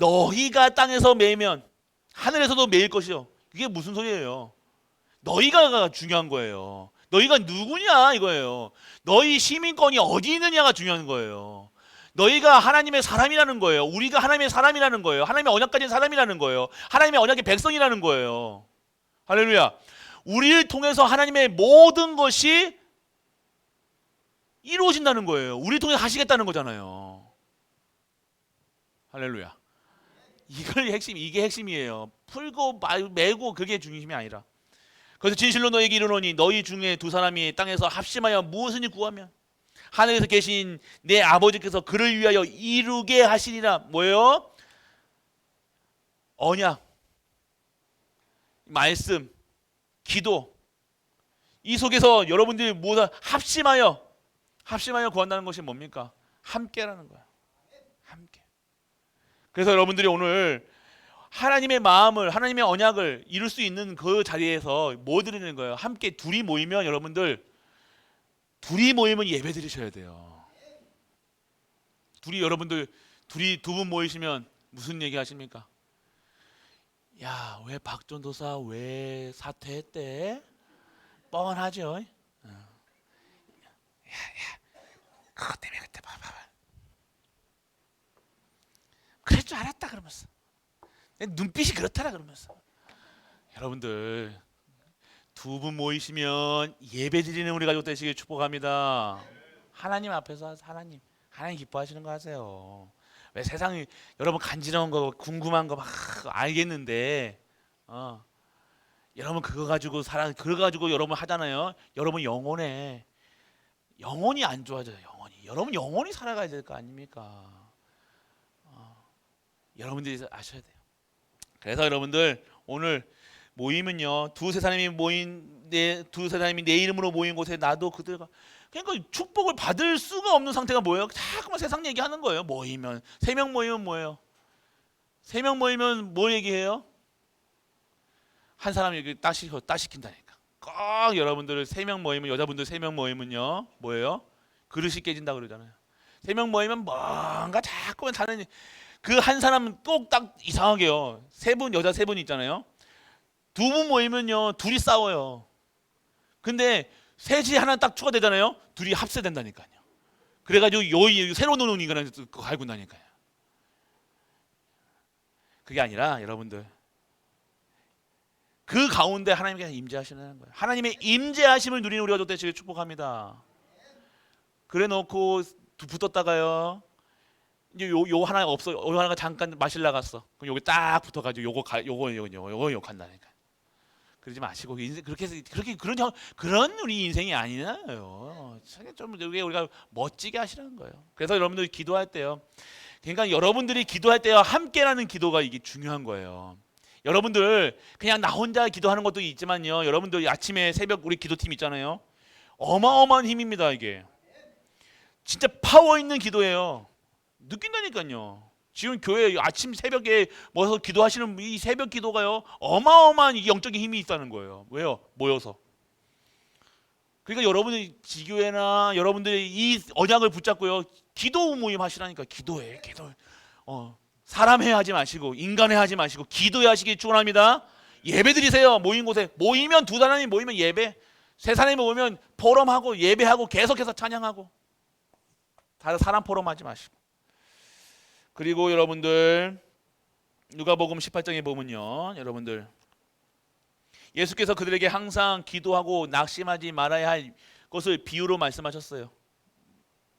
땅에서 매면 하늘에서도 매일 것이요. 이게 무슨 소리예요? 너희가 중요한 거예요. 너희가 누구냐 이거예요. 너희 시민권이 어디 있느냐가 중요한 거예요. 너희가 하나님의 사람이라는 거예요. 우리가 하나님의 사람이라는 거예요. 하나님의 언약 가진 사람이라는 거예요. 하나님의 언약의 백성이라는 거예요. 할렐루야. 우리를 통해서 하나님의 모든 것이 이루어진다는 거예요. 우리 통해 하시겠다는 거잖아요. 할렐루야. 이게 핵심이에요. 풀고 매고 그게 중심이 아니라. 그래서 진실로 너에게 이르노니 너희 중에 두 사람이 땅에서 합심하여 무엇을 구하면 하늘에서 계신 내 아버지께서 그를 위하여 이루게 하시리라. 뭐예요? 언약, 말씀, 기도. 이 속에서 여러분들이 무엇을 합심하여 구한다는 것이 뭡니까? 함께라는 거야. 함께. 그래서 여러분들이 오늘 하나님의 마음을, 하나님의 언약을 이룰 수 있는 그 자리에서 뭐 드리는 거예요? 함께 둘이 모이면, 여러분들 둘이 모이면 예배 드리셔야 돼요. 여러분들 두 분 모이시면 무슨 얘기 하십니까? 야, 왜 박전도사 왜 사퇴했대? 뻔하죠. 그것 때문에 그때 봐봐. 그럴 줄 알았다 그러면서. 눈빛이 그렇더라 그러면서. 여러분들 두 분 모이시면 예배 드리는 우리 가족 되시길 축복합니다. 하나님 앞에서 하나님 기뻐하시는 거 하세요. 왜 세상이 여러분 간지러운 거 궁금한 거 막 알겠는데 여러분 그거 가지고 여러분 하잖아요. 여러분 영혼이 안 좋아져요. 여러분 영혼이 살아가야 될 거 아닙니까? 여러분들이 아셔야 돼요. 그래서 여러분들 오늘 모이면요, 두세 사람이 내 이름으로 모인 곳에 나도 그들과, 그러니까 축복을 받을 수가 없는 상태가 뭐예요? 자꾸만 세상 얘기하는 거예요. 모이면 3명 모이면 뭐예요? 3명 모이면 뭐 얘기해요? 한 사람이 딱 시킨다니까. 꼭 여러분들 3명 모이면, 여자분들 3명 모이면요, 뭐예요? 그릇이 깨진다 그러잖아요. 3명 모이면 뭔가 자꾸 다른, 그 한 사람은 꼭 딱 이상하게요. 3분, 여자 3분 있잖아요. 2분 모이면요, 둘이 싸워요. 근데 셋이 하나 딱 추가되잖아요. 둘이 합세된다니까요. 그래가지고 요 새로 노는 인간을 갈고 나니까요. 그게 아니라 여러분들, 그 가운데 하나님께서 임재하시는 거예요. 하나님의 임재하심을 누리는 우리가 되시길 축복합니다. 그래 놓고 붙었다가요, 이제 요 하나가 없어, 요 하나가 잠깐 마실 나갔어. 그럼 여기 딱 붙어가지고 요거 욕한다니까. 그러지 마시고, 인생 그렇게 그런 우리 인생이 아니나요. 좀 우리가 멋지게 하시라는 거예요. 그래서 여러분들이 기도할 때요, 그러니까 여러분들이 기도할 때요, 함께라는 기도가 이게 중요한 거예요. 여러분들 그냥 나 혼자 기도하는 것도 있지만요, 여러분들 아침에 새벽 우리 기도팀 있잖아요. 어마어마한 힘입니다. 이게 진짜 파워 있는 기도예요. 느낀다니까요. 지금 교회 아침 새벽에 모여서 기도하시는 이 새벽 기도가요, 어마어마한 영적인 힘이 있다는 거예요. 왜요? 모여서. 그러니까 여러분이 지교회나 여러분들이 이 언약을 붙잡고요, 기도 모임 하시라니까. 기도해. 사람 해 하지 마시고, 인간 해 하지 마시고, 기도해 하시기 축원합니다. 예배 드리세요. 모인 곳에 모이면, 2사람이 모이면 예배, 3사람이 모이면 포럼하고 예배하고 계속해서 찬양하고. 다른 사람 포럼하지 마시고. 그리고 여러분들 누가복음 18장에 보면요, 여러분들 예수께서 그들에게 항상 기도하고 낙심하지 말아야 할 것을 비유로 말씀하셨어요.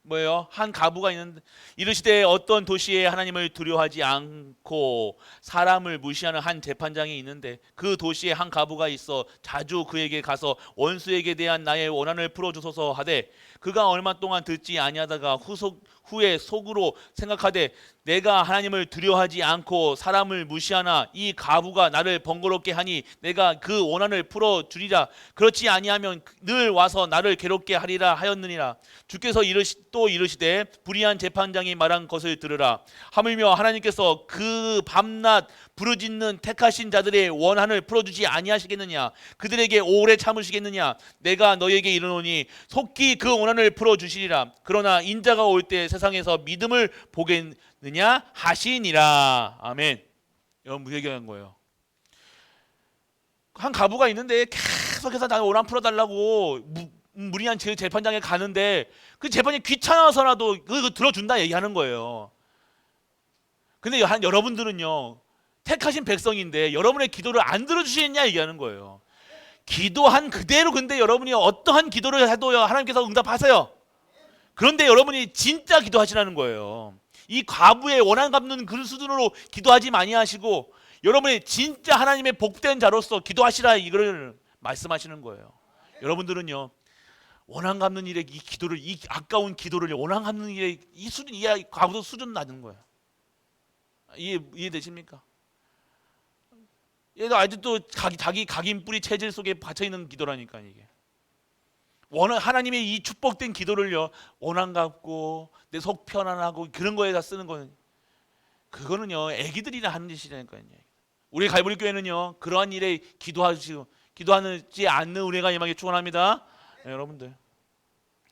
뭐예요? 한 가부가 있는데 이르시되 어떤 도시에 하나님을 두려워하지 않고 사람을 무시하는 한 재판장이 있는데, 그 도시에 한 가부가 있어 자주 그에게 가서 원수에게 대한 나의 원한을 풀어주소서 하되, 그가 얼마 동안 듣지 아니하다가 후에 속으로 생각하되 내가 하나님을 두려워하지 않고 사람을 무시하나 이 가부가 나를 번거롭게 하니 내가 그 원한을 풀어주리라. 그렇지 아니하면 늘 와서 나를 괴롭게 하리라 하였느니라. 주께서 또 이르시되 불의한 재판장이 말한 것을 들으라. 하물며 하나님께서 그 밤낮 부르짖는 택하신 자들의 원한을 풀어주지 아니하시겠느냐? 그들에게 오래 참으시겠느냐? 내가 너희에게 이르노니 속히 그 원한을 풀어주시리라. 그러나 인자가 올 때 세상에서 믿음을 보겠느냐 하시니라. 아멘. 여러분, 무슨 얘기하는 거예요? 한 가부가 있는데 계속해서 나 원한 풀어달라고 무리한 재판장에 가는데, 그 재판이 귀찮아서라도 그거 들어준다 얘기하는 거예요. 근데 여러분들은요, 택하신 백성인데 여러분의 기도를 안 들어주시겠냐 얘기하는 거예요. 기도한 그대로, 근데 여러분이 어떠한 기도를 해도 하나님께서 응답하세요. 그런데 여러분이 진짜 기도하시라는 거예요. 이 과부의 원한 갚는 그 수준으로 기도하지 아니하시고, 여러분이 진짜 하나님의 복된 자로서 기도하시라, 이걸 말씀하시는 거예요. 여러분들은요, 원한 갚는 일에 이 기도를, 이 아까운 기도를 원한 갚는 일에 이 수준, 이 과부도 수준 낮은 거예요. 이해되십니까? 얘도 아직도 자기 각인 뿌리 체질 속에 받쳐 있는 기도라니까. 이게 하나님의 이 축복된 기도를요, 원한 갚고 내 속 편안하고 그런 거에다 쓰는 거는, 그거는요 애기들이나 하는 짓이라니까요. 우리 갈보리 교회는요 그러한 일에 기도하지 않는 은혜가 임하기 축원합니다. 네, 여러분들.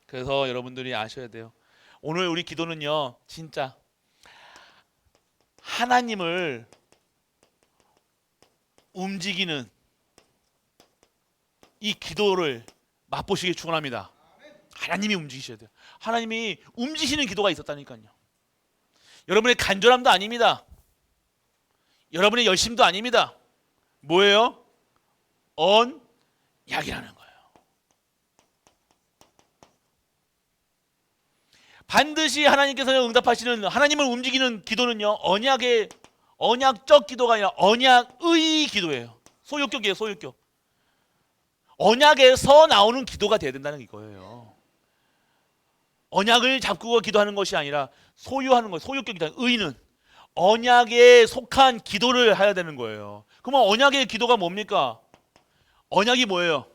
그래서 여러분들이 아셔야 돼요. 오늘 우리 기도는요, 진짜 하나님을 움직이는 이 기도를 맛보시길 축원합니다. 하나님이 움직이셔야 돼요. 하나님이 움직이시는 기도가 있었다니까요. 여러분의 간절함도 아닙니다. 여러분의 열심도 아닙니다. 뭐예요? 언약이라는 거예요. 반드시 하나님께서 응답하시는, 하나님을 움직이는 기도는요, 언약적 기도가 아니라 언약의 기도예요. 소유격이에요. 소유격. 언약에서 나오는 기도가 돼야 된다는 이거예요. 언약을 잡고 기도하는 것이 아니라 소유하는 거예요. 소유격이다. 의는 언약에 속한 기도를 해야 되는 거예요. 그러면 언약의 기도가 뭡니까? 언약이 뭐예요?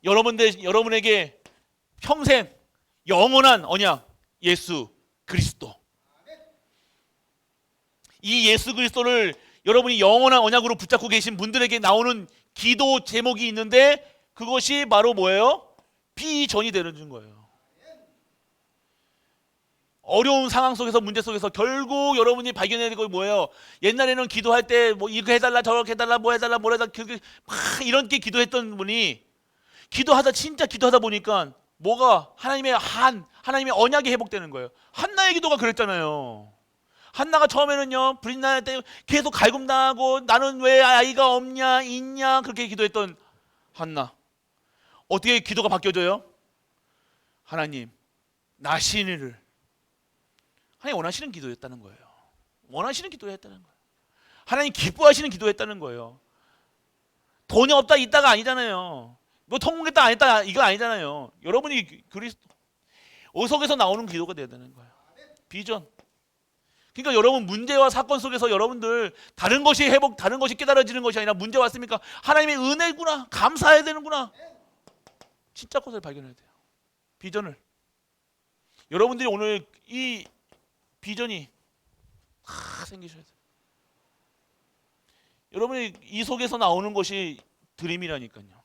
여러분에게 평생 영원한 언약, 예수 그리스도. 이 예수 그리스도를 여러분이 영원한 언약으로 붙잡고 계신 분들에게 나오는 기도 제목이 있는데 그것이 바로 뭐예요? 비전이 되는 거예요. 어려운 상황 속에서 문제 속에서 결국 여러분이 발견해야 되고 뭐예요? 옛날에는 기도할 때 뭐 이거 해달라 저렇게 해달라 뭐 해달라 뭐 해달라 막 이런 게 기도했던 분이 기도하다 진짜 기도하다 보니까 뭐가 하나님의 언약이 회복되는 거예요. 한나의 기도가 그랬잖아요. 한나가 처음에는요 브릿나일 때 계속 갈굼당하고 나는 왜 아이가 없냐 있냐 그렇게 기도했던 한나 어떻게 기도가 바뀌어져요? 하나님 나시니를 하나님 원하시는 기도였다는 거예요. 원하시는 기도였다는 거예요. 하나님 기뻐하시는 기도였다는 거예요. 돈이 없다 있다가 아니잖아요. 뭐 통곡했다 안 했다 이거 아니잖아요. 여러분이 그리스도 어석에서 나오는 기도가 돼야 되는 거예요. 비전. 그러니까 여러분 문제와 사건 속에서 여러분들 다른 것이 회복, 다른 것이 깨달아지는 것이 아니라 문제 왔습니까? 하나님의 은혜구나. 감사해야 되는구나. 진짜 것을 발견해야 돼요. 비전을. 여러분들이 오늘 이 비전이 생기셔야 돼요. 여러분이 이 속에서 나오는 것이 드림이라니까요.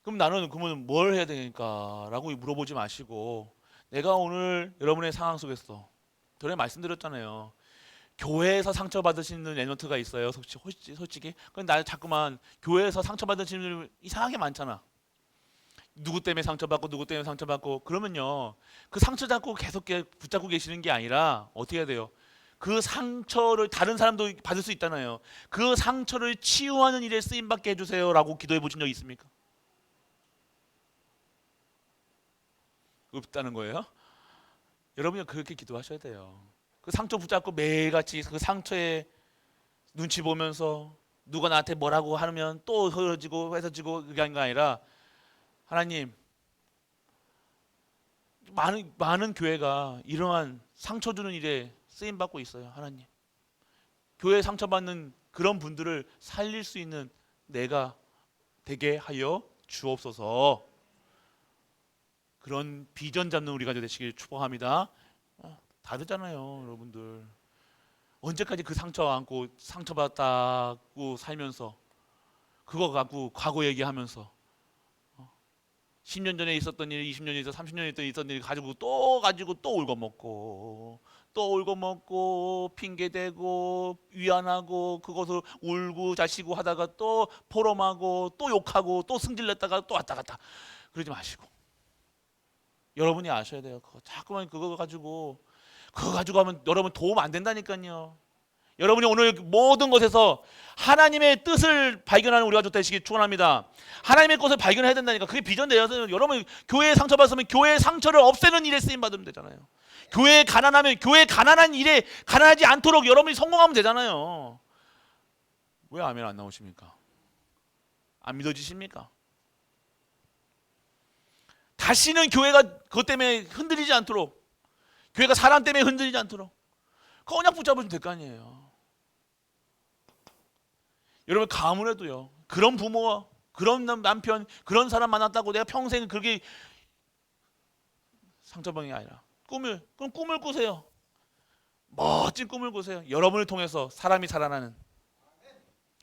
그럼 나는 그러면 뭘 해야 되니까? 라고 물어보지 마시고 내가 오늘 여러분의 상황 속에서 전에 말씀드렸잖아요. 교회에서 상처받으시는 랩런트가 있어요. 솔직히. 근데 나 자꾸만 교회에서 상처받으시는 분 이상하게 많잖아. 누구 때문에 상처받고 누구 때문에 상처받고 그러면요. 그 상처 잡고 계속 붙잡고 계시는 게 아니라 어떻게 해야 돼요? 그 상처를 다른 사람도 받을 수 있잖아요. 그 상처를 치유하는 일에 쓰임받게 해주세요 라고 기도해 보신 적 있습니까? 없다는 거예요? 여러분이 그렇게 기도하셔야 돼요. 그 상처 붙잡고 매일같이 그 상처에 눈치 보면서 누가 나한테 뭐라고 하면 또 흐려지고 회서지고 그게 아니라 하나님 많은 교회가 이러한 상처 주는 일에 쓰임 받고 있어요. 하나님 교회 상처받는 그런 분들을 살릴 수 있는 내가 되게 하여 주옵소서. 그런 비전 잡는 우리가 되시길 축복합니다. 다르잖아요, 여러분들. 언제까지 그 상처 안고 상처받았다고 살면서 그거 갖고 과거 얘기하면서 10년 전에 있었던 일, 20년 전에 30년 전에 있었던 일 가지고 또 울고 먹고 핑계 대고 위안하고 그것을 울고 자시고 하다가 또 포럼하고 또 욕하고 또 승질냈다가 또 왔다 갔다 그러지 마시고 여러분이 아셔야 돼요. 자꾸만 그거 가지고 하면 여러분 도움 안 된다니까요. 여러분이 오늘 모든 것에서 하나님의 뜻을 발견하는 우리가 되시길 축원합니다. 하나님의 것을 발견해야 된다니까. 그게 비전 되어서 여러분 교회에 상처받으면 교회의 상처를 없애는 일에 쓰임 받으면 되잖아요. 교회에 가난하면 교회 가난한 일에 가난하지 않도록 여러분이 성공하면 되잖아요. 왜 아멘 안 나오십니까? 안 믿어지십니까? 다시는 교회가 그것 때문에 흔들리지 않도록 교회가 사람 때문에 흔들리지 않도록 그 언약 붙잡으면 될 거 아니에요. 여러분 가문에도요 그런 부모와 그런 남편 그런 사람 만났다고 내가 평생 그렇게 상처받는 게 아니라 그럼 꿈을 꾸세요. 멋진 꿈을 꾸세요. 여러분을 통해서 사람이 살아나는,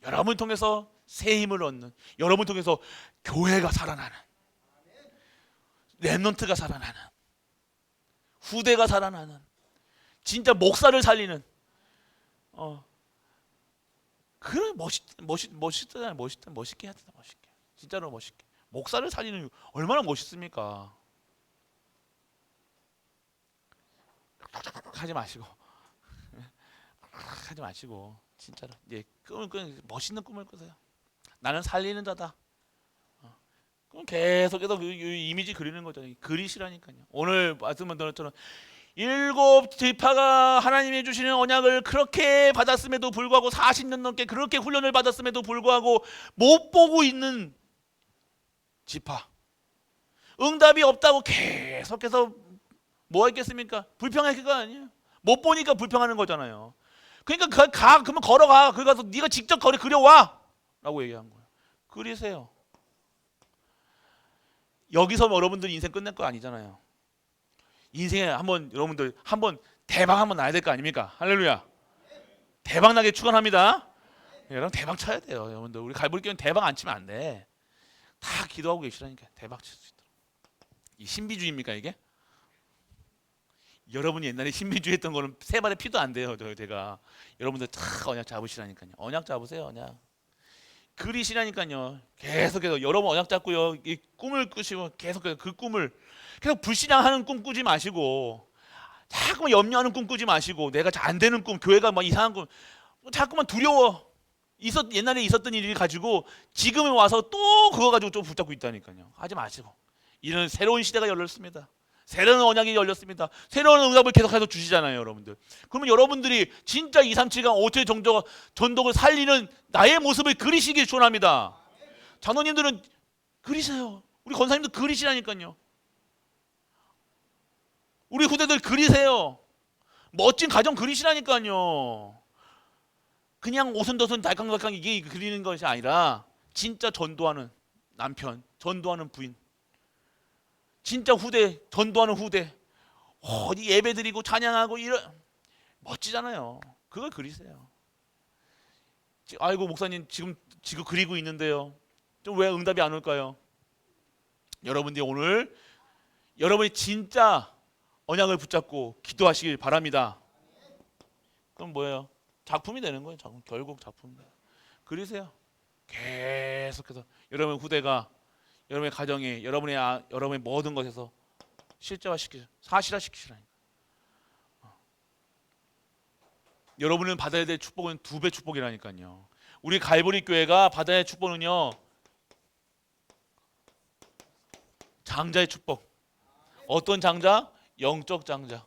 여러분을 통해서 새 힘을 얻는, 여러분을 통해서 교회가 살아나는, 랩런트가 살아나는, 후대가 살아나는, 진짜 목사를 살리는 그런 멋있게 해야 된다. 멋있게, 진짜로 멋있게. 목사를 살리는 얼마나 멋있습니까? 하지 마시고 진짜로 멋있는 꿈을 꾸세요. 나는 살리는 자다. 그럼 계속해서 그 이미지 그리는 거죠. 그리시라니까요. 오늘 말씀만 들었처럼 7 지파가 하나님이 주시는 언약을 그렇게 받았음에도 불구하고 40년 넘게 그렇게 훈련을 받았음에도 불구하고 못 보고 있는 지파, 응답이 없다고 계속해서 뭐 했겠습니까? 불평할 거 아니에요. 못 보니까 불평하는 거잖아요. 그러니까 그러면 걸어가. 거기 가서 네가 직접 그려와 라고 얘기한 거예요. 그리세요. 여기서 여러분들 인생 끝낼 거 아니잖아요. 인생에 여러분들 한번 대박 한번 나야 될 거 아닙니까? 할렐루야. 대박 나게 축원합니다. 여러분 대박 쳐야 돼요. 여러분들 우리 갈보리교회는 대박 안 치면 안 돼. 다 기도하고 계시라니까 대박 칠 수 있도록. 이 신비주의입니까 이게? 여러분이 옛날에 신비주의 했던 거는 세 발의 피도 안 돼요. 제가 여러분들 다 언약 잡으시라니까요. 언약 잡으세요. 언약 그리시라니까요. 계속해서 여러분 언약 잡고요. 이 꿈을 꾸시고 계속해서 그 꿈을 계속 불신앙하는 꿈 꾸지 마시고 자꾸만 염려하는 꿈 꾸지 마시고 내가 잘 안 되는 꿈 교회가 막 이상한 꿈 자꾸만 두려워 옛날에 있었던 일을 가지고 지금에 와서 또 그거 가지고 좀 붙잡고 있다니까요. 하지 마시고 이런 새로운 시대가 열렸습니다. 새로운 언약이 열렸습니다. 새로운 응답을 계속해서 주시잖아요, 여러분들. 그러면 여러분들이 진짜 2, 3, 7강 5체 전독을 살리는 나의 모습을 그리시길 축원합니다. 장로님들은 그리세요. 우리 권사님도 그리시라니까요. 우리 후대들 그리세요. 멋진 가정 그리시라니까요. 그냥 오순도순 달캉달캉 이게 그리는 것이 아니라 진짜 전도하는 남편, 전도하는 부인, 진짜 후대, 전도하는 후대, 어디 예배드리고 찬양하고 이런 멋지잖아요. 그걸 그리세요. 아이고 목사님 지금 그리고 있는데요. 좀 왜 응답이 안 올까요? 여러분들이 오늘 여러분이 진짜 언약을 붙잡고 기도하시길 바랍니다. 그럼 뭐예요? 작품이 되는 거예요. 결국 작품이 돼요. 그리세요. 계속해서 여러분 후대가 여러분의 가정에 여러분의 모든 것에서 실제화시키죠. 사실화시키시라니까. 여러분은 받아야 될 축복은 2배 축복이라니까요. 우리 갈보리 교회가 받아야 할 축복은요. 장자의 축복. 어떤 장자? 영적 장자.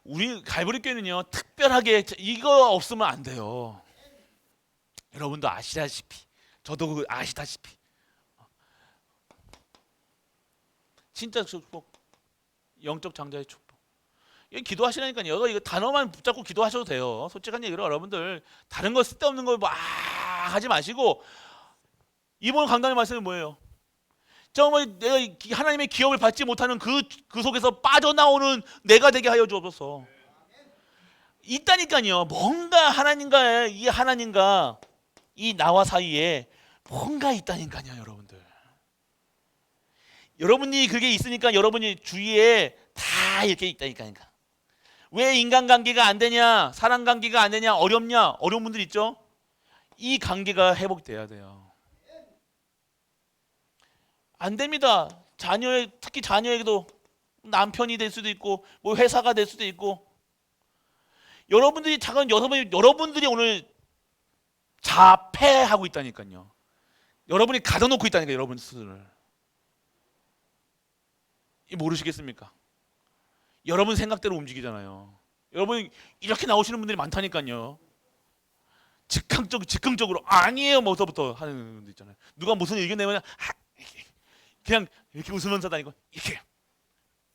우리 갈보리 교회는요. 특별하게 이거 없으면 안 돼요. 여러분도 아시다시피 저도 아시다시피 진짜 축복, 영적 장자의 축복. 이거 기도하시라니까요. 이거 단어만 붙잡고 기도하셔도 돼요. 솔직한 얘기로 여러분들 다른 거 쓸데없는 거 막 하지 마시고 이번 강단의 말씀은 뭐예요? 정말 내가 하나님의 기업을 받지 못하는 그 속에서 빠져나오는 내가 되게 하여 주옵소서. 있다니까요. 뭔가 하나님과 이 나와 사이에 뭔가 있다니까요, 여러분들. 여러분이 그게 있으니까 여러분이 주위에 다 이렇게 있다니까요. 왜 인간관계가 안 되냐, 사랑관계가 안 되냐, 어렵냐, 어려운 분들 있죠? 이 관계가 회복돼야 돼요. 안 됩니다. 특히 자녀에게도 남편이 될 수도 있고, 뭐 회사가 될 수도 있고, 여러분들이 오늘 자폐하고 있다니까요. 여러분이 가둬놓고 있다니까요, 여러분 스스로를. 모르시겠습니까? 여러분 생각대로 움직이잖아요. 여러분 이렇게 나오시는 분들이 많다니까요. 즉흥적으로 아니에요 뭐서부터 하는 분들 있잖아요. 누가 무슨 의견 내면 그냥 이렇게 웃으면서 다니고 이렇게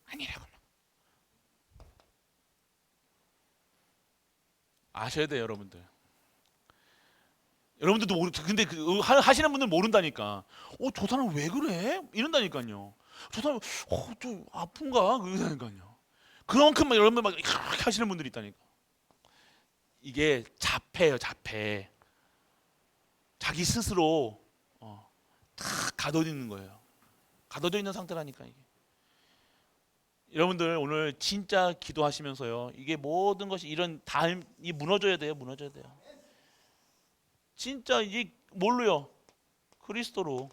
아니라고. 아셔야 돼요, 여러분들. 여러분들도 근데 하시는 분들 모른다니까. 저 사람 왜 그래? 이런다니까요. 저 사람 좀 아픈가? 그러다니까요. 그만큼 여러분들 막 이렇게 하시는 분들이 있다니까. 이게 자폐예요, 자폐. 자기 스스로 다 가둬져 있는 거예요. 가둬져 있는 상태라니까 이게. 여러분들 오늘 진짜 기도하시면서요. 이게 모든 것이 이 무너져야 돼요, 무너져야 돼요. 진짜 이 뭘로요? 그리스도로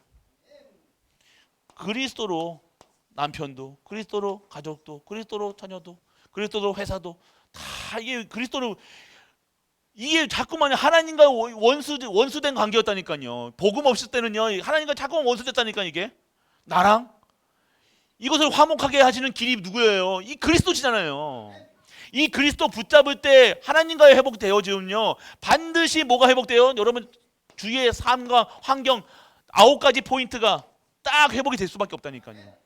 남편도, 그리스도로 가족도, 그리스도로 자녀도, 그리스도로 회사도 다 이게 그리스도로 이게 자꾸만 하나님과 원수된 관계였다니까요. 복음 없을 때는요 하나님과 자꾸만 원수됐다니까 이게 나랑 이것을 화목하게 하시는 길이 누구예요? 이 그리스도시잖아요. 이 그리스도 붙잡을 때 하나님과의 회복되어지면요 반드시 뭐가 회복돼요? 여러분 주위의 삶과 환경 9가지 포인트가 딱 회복이 될 수밖에 없다니까요.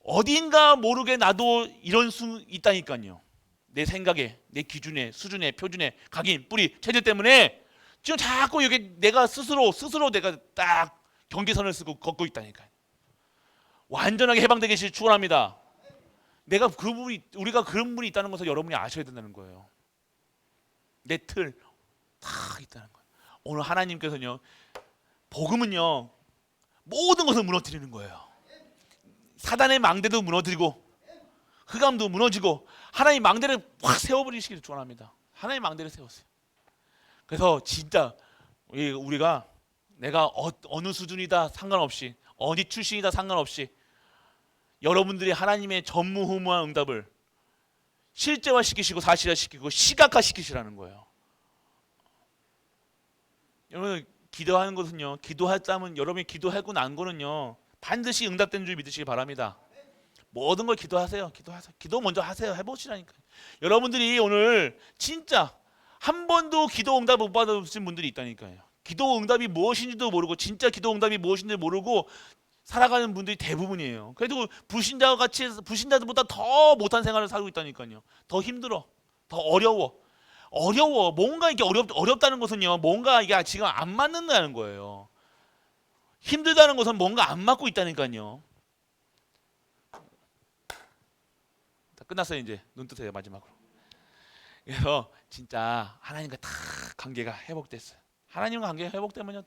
어딘가 모르게 나도 이런 수 있다니까요. 내 생각에, 내 기준에, 수준에, 표준에, 각인, 뿌리, 체질 때문에 지금 자꾸 이게 내가 스스로 내가 딱 경계선을 쓰고 걷고 있다니까요. 완전하게 해방되게 축원합니다. 내가 그 부분이 우리가 그런 분이 있다는 것을 여러분이 아셔야 된다는 거예요. 내 틀 다 있다는 거예요. 오늘 하나님께서는요, 복음은요 모든 것을 무너뜨리는 거예요. 사단의 망대도 무너뜨리고 흑암도 무너지고 하나님 망대를 확 세워버리시기를 축원합니다. 하나님 망대를 세웠어요. 그래서 진짜 우리가 내가 어느 수준이다 상관없이, 어디 출신이다 상관없이 여러분들이 하나님의 전무후무한 응답을 실제화시키시고 사실화시키고 시각화시키시라는 거예요. 여러분 기도하는 것은요, 기도했다면 여러분이 기도하고 난 거는요 반드시 응답된 줄 믿으시기 바랍니다. 모든 걸 기도하세요. 기도 먼저 하세요. 해보시라니까요. 여러분들이 오늘 진짜 한 번도 기도 응답 못 받으신 분들이 있다니까요. 기도 응답이 무엇인지도 모르고 진짜 기도 응답이 무엇인지 모르고 살아가는 분들이 대부분이에요. 그래도 불신자와 같이 불신자들보다 더 못한 생활을 살고 있다니까요. 더 힘들어, 더 어려워. 뭔가 이게 어렵다는 것은요, 뭔가 이게 지금 안 맞는다는 거예요. 힘들다는 것은 뭔가 안 맞고 있다니까요. 다 끝났어요. 이제 눈 뜨세요. 마지막으로. 그래서 진짜 하나님과 다 관계가 회복됐어요. 하나님과 관계가 회복되면요,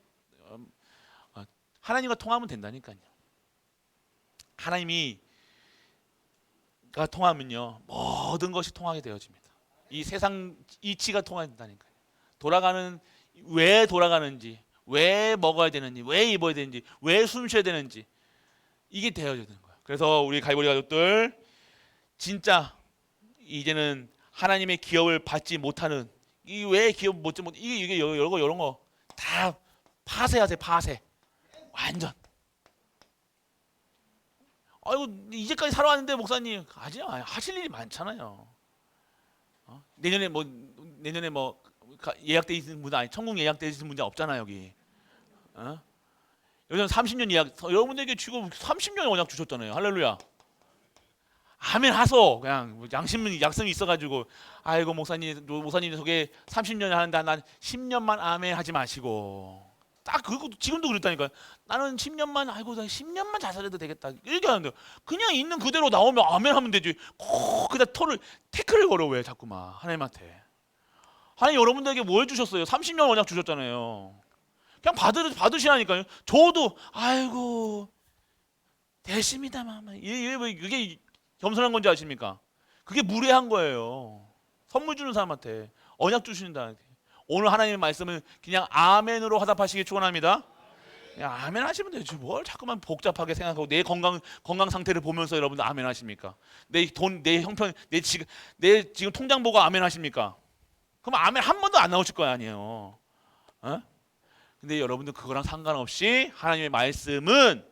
하나님과 통하면 된다니까요. 하나님이가 통하면요 모든 것이 통하게 되어집니다. 이 세상 이치가 통한다니까요. 왜 돌아가는지, 왜 먹어야 되는지, 왜 입어야 되는지, 왜 숨 쉬어야 되는지 이게 되어져야 되는 거예요. 그래서 우리 가이보리 가족들 진짜 이제는 하나님의 기업을 받지 못하는, 이 왜 기업 못지 못 이게 이런 거 다 파쇄하세요. 파쇄 완전. 아이고 이제까지 살아왔는데 목사님 하실 일이 많잖아요. 내년에 뭐 예약돼 있는 분 아니 천국 예약돼 있는 문제 없잖아요 여기. 요즘 30년 예약 여러분에게 지금 30년 언약 주셨잖아요. 할렐루야. 아멘 하소. 그냥 양심이 있어가지고 아이고 목사님 속에 30년 하는데 난 10년만 아멘 하지 마시고 딱 그거 지금도 그랬다니까요. 나는 10년만 아이고 나 10년만 잘 살아도 되겠다 이렇게 하는데 그냥 있는 그대로 나오면 아멘 하면 되지. 꼭 그다 태클을 걸어 왜 자꾸만 하나님한테. 하나님 여러분들에게 뭘 주셨어요? 30년 언약 주셨잖아요. 그냥 받으시라니까요. 저도 아이고 됐습니다만 이게 그게 겸손한 건지 아십니까? 그게 무례한 거예요. 선물 주는 사람한테 언약 주신다. 오늘 하나님의 말씀은 그냥 아멘으로 화답하시기 축원합니다. 그냥 아멘 하시면 되지. 뭘 자꾸만 복잡하게 생각하고 내 건강 상태를 보면서 여러분들 아멘 하십니까? 내 형편, 내 지금 통장 보고 아멘 하십니까? 그럼 아멘 한 번도 안 나오실 거 아니에요. 근데 여러분들 그거랑 상관없이 하나님의 말씀은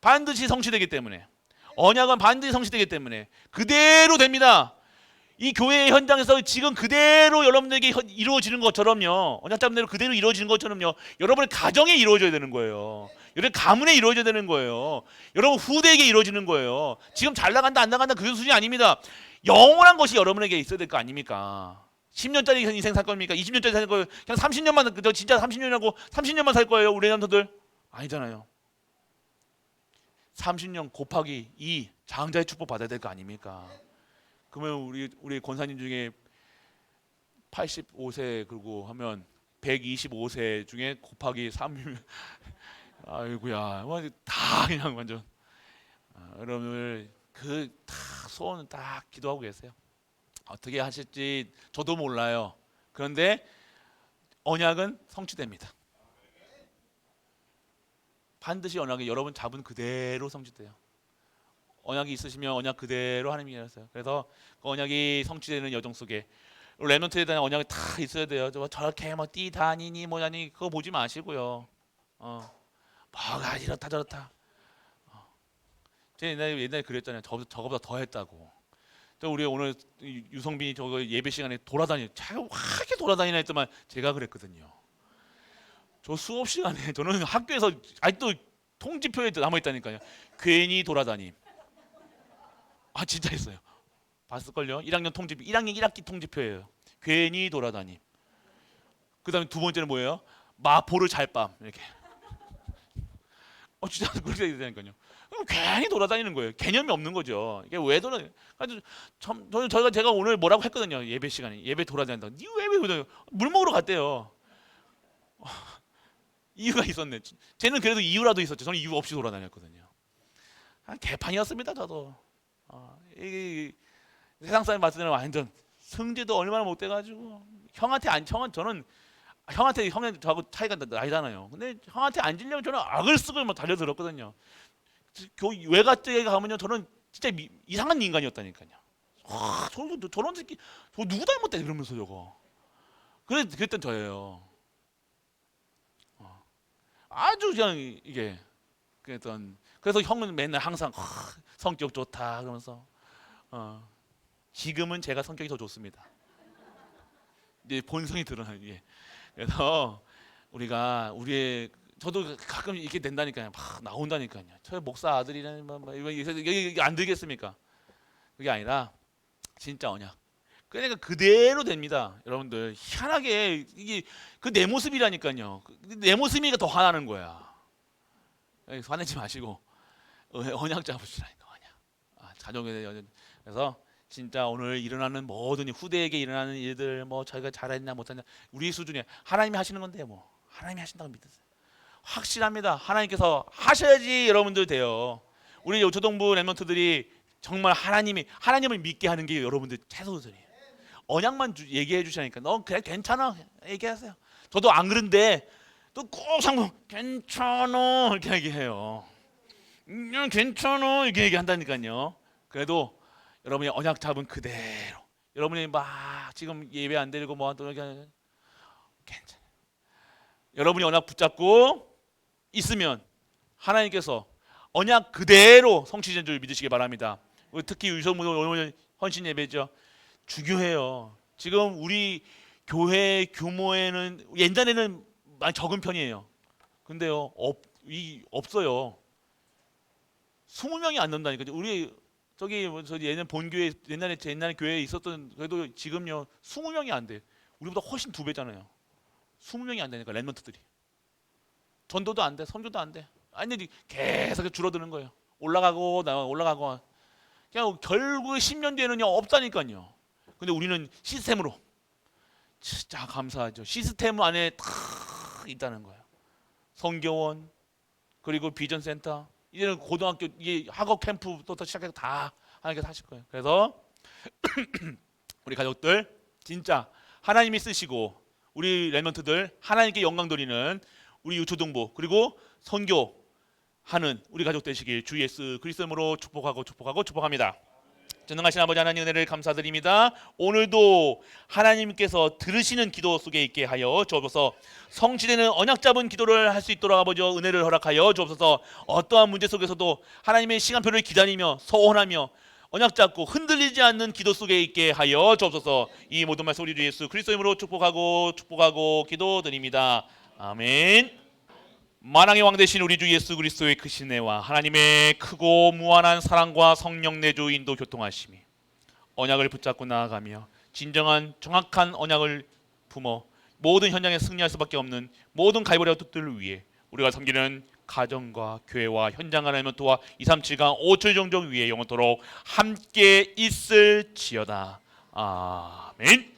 반드시 성취되기 때문에, 언약은 반드시 성취되기 때문에 그대로 됩니다. 이 교회의 현장에서 지금 그대로 여러분들에게 이루어지는 것처럼요, 언약 잡은 대로 그대로 이루어지는 것처럼요, 여러분의 가정에 이루어져야 되는 거예요. 여러분 가문에 이루어져야 되는 거예요. 여러분 후대에게 이루어지는 거예요. 지금 잘 나간다 안 나간다 그 수준이 아닙니다. 영원한 것이 여러분에게 있어야 될 거 아닙니까? 10년짜리 인생 살 겁니까? 20년짜리 살 거예요? 그냥 30년만, 저 진짜 30년이라고 30년만 살 거예요? 우리 남자들 아니잖아요. 30년 곱하기 2 장자의 축복 받아야 될 거 아닙니까? 그러면 우리 권사님 중에 85세 그리고 하면 125세 중에 곱하기 3이면 아이고야 다 그냥 완전 여러분들 그 다 소원 딱 기도하고 계세요. 어떻게 하실지 저도 몰라요. 그런데 언약은 성취됩니다. 반드시 언약이 여러분 잡은 그대로 성취돼요. 언약이 있으시면 언약 그대로 하나님이 하세요. 그래서 그 언약이 성취되는 여정 속에 렘넌트에 대한 언약이 다 있어야 돼요. 저렇게 뭐 뛰다니니 뭐냐니 그거 보지 마시고요. 뭐가 이렇다 저렇다. 제가 옛날에 그랬잖아요. 저거보다 더 했다고. 우리 오늘 유성빈이 저거 예배 시간에 자기가 와 이렇게 돌아다니나 했더만 제가 그랬거든요. 저 수업 시간에 저는 학교에서 아직도 통지표에 남아있다니까요. 괜히 돌아다님. 진짜 있어요. 봤을걸요? 1학년 통지표, 1학년 1학기 통지표예요. 괜히 돌아다님. 그 다음에 두 번째는 뭐예요? 마포를 잘밤 이렇게. 진짜 그렇게 되니까요. 괜히 돌아다니는 거예요. 개념이 없는 거죠. 이게 왜 돌아? 아주 저는 제가 오늘 뭐라고 했거든요. 예배 시간에 예배 돌아다닌다. 물 먹으러 갔대요. 이유가 있었네. 쟤는 그래도 이유라도 있었죠. 저는 이유 없이 돌아다녔거든요. 개판이었습니다. 저도. 이 세상 사람 봤을 때는 완전 성질도 얼마나 못 돼가지고 저는 형은 저하고 차이가 나이잖아요. 근데 형한테 앉으려면 저는 악을 쓰고 막 달려들었거든요. 외갓집에 가면요 저는 진짜 이상한 인간이었다니까요. 저런 새끼 저 누구 닮았대 그러면서 저거. 그랬던 저예요. 아주 그냥 이게 그래서 형은 맨날 항상 성격 좋다 그러면서 지금은 제가 성격이 더 좋습니다. 이제 본성이 드러나요. 예. 그래서 우리의 저도 가끔 이렇게 된다니까요. 막 나온다니까요. 저 목사 아들이라는 이게 안 되겠습니까? 그게 아니라 진짜 언약. 그러니까 그대로 됩니다. 여러분들 희한하게 이게 그 내 모습이라니까요. 내 모습이니까 더 화나는 거야. 화내지 마시고 언약 잡으시라니까 언약. 자녀에 대한 그래서 진짜 오늘 일어나는 모든 후대에게 일어나는 일들 뭐 저희가 잘했냐 못했냐 우리 수준에 하나님이 하시는 건데 뭐 하나님이 하신다고 믿으세요. 확실합니다. 하나님께서 하셔야지 여러분들 돼요. 우리 요초동부 랩런트들이 정말 하나님을 믿게 하는 게 여러분들 최소들이에요. 언약만 얘기해 주시니까 너 그래 괜찮아 얘기하세요. 저도 안 그런데 또 꼭 상품 괜찮아 이렇게 얘기해요. 괜찮아 이렇게 얘기한다니까요. 그래도 여러분이 언약 잡은 그대로 여러분이 막 지금 예배 안 드리고 뭐 또 이렇게 괜찮아. 여러분이 언약 붙잡고 있으면 하나님께서 언약 그대로 성취된 줄 믿으시기 바랍니다. 특히 유성문 오늘 헌신 예배죠. 중요해요. 지금 우리 교회 규모에는 옛날에는 많이 적은 편이에요. 근데요 없어요. 20명이 안 넘다니까. 우리 저기 예전 본교회 옛날에 교회에 있었던 그래도 지금요 20명이 안 돼. 우리보다 훨씬 2배잖아요. 20명이 안 되니까 랩런트들이 전도도 안 돼, 선교도 안 돼. 아니 계속 줄어드는 거예요. 올라가고 그냥 결국 10년 뒤에는요 없다니까요. 근데 우리는 시스템으로 진짜 감사하죠. 시스템 안에 다 있다는 거예요. 선교원 그리고 비전센터 이제는 고등학교 학업 캠프부터 시작해서 다 하나님께서 하실 거예요. 그래서 우리 가족들 진짜 하나님이 쓰시고 우리 랩런트들 하나님께 영광 돌리는 우리 유초동부 그리고 선교하는 우리 가족 되시길 주 예수 그리스도 이름으로 축복합니다. 전능하신 아버지 하나님 은혜를 감사드립니다. 오늘도 하나님께서 들으시는 기도 속에 있게 하여 주옵소서. 성취되는 언약 잡은 기도를 할 수 있도록 아버지 은혜를 허락하여 주옵소서. 어떠한 문제 속에서도 하나님의 시간표를 기다리며 소원하며 언약 잡고 흔들리지 않는 기도 속에 있게 하여 주옵소서. 이 모든 말씀 우리 주 예수 그리스도 이름으로 축복하고 기도드립니다. 아멘. 만왕의 왕 되신 우리 주 예수 그리스도의 크신 은혜와 하나님의 크고 무한한 사랑과 성령 내주 인도 교통하심이 언약을 붙잡고 나아가며 진정한 정확한 언약을 품어 모든 현장에 승리할 수밖에 없는 모든 가이버리아 뜻들을 위해 우리가 섬기는 가정과 교회와 현장 하나님과 237강 5초 종족 위에 영원토록 함께 있을지어다. 아멘.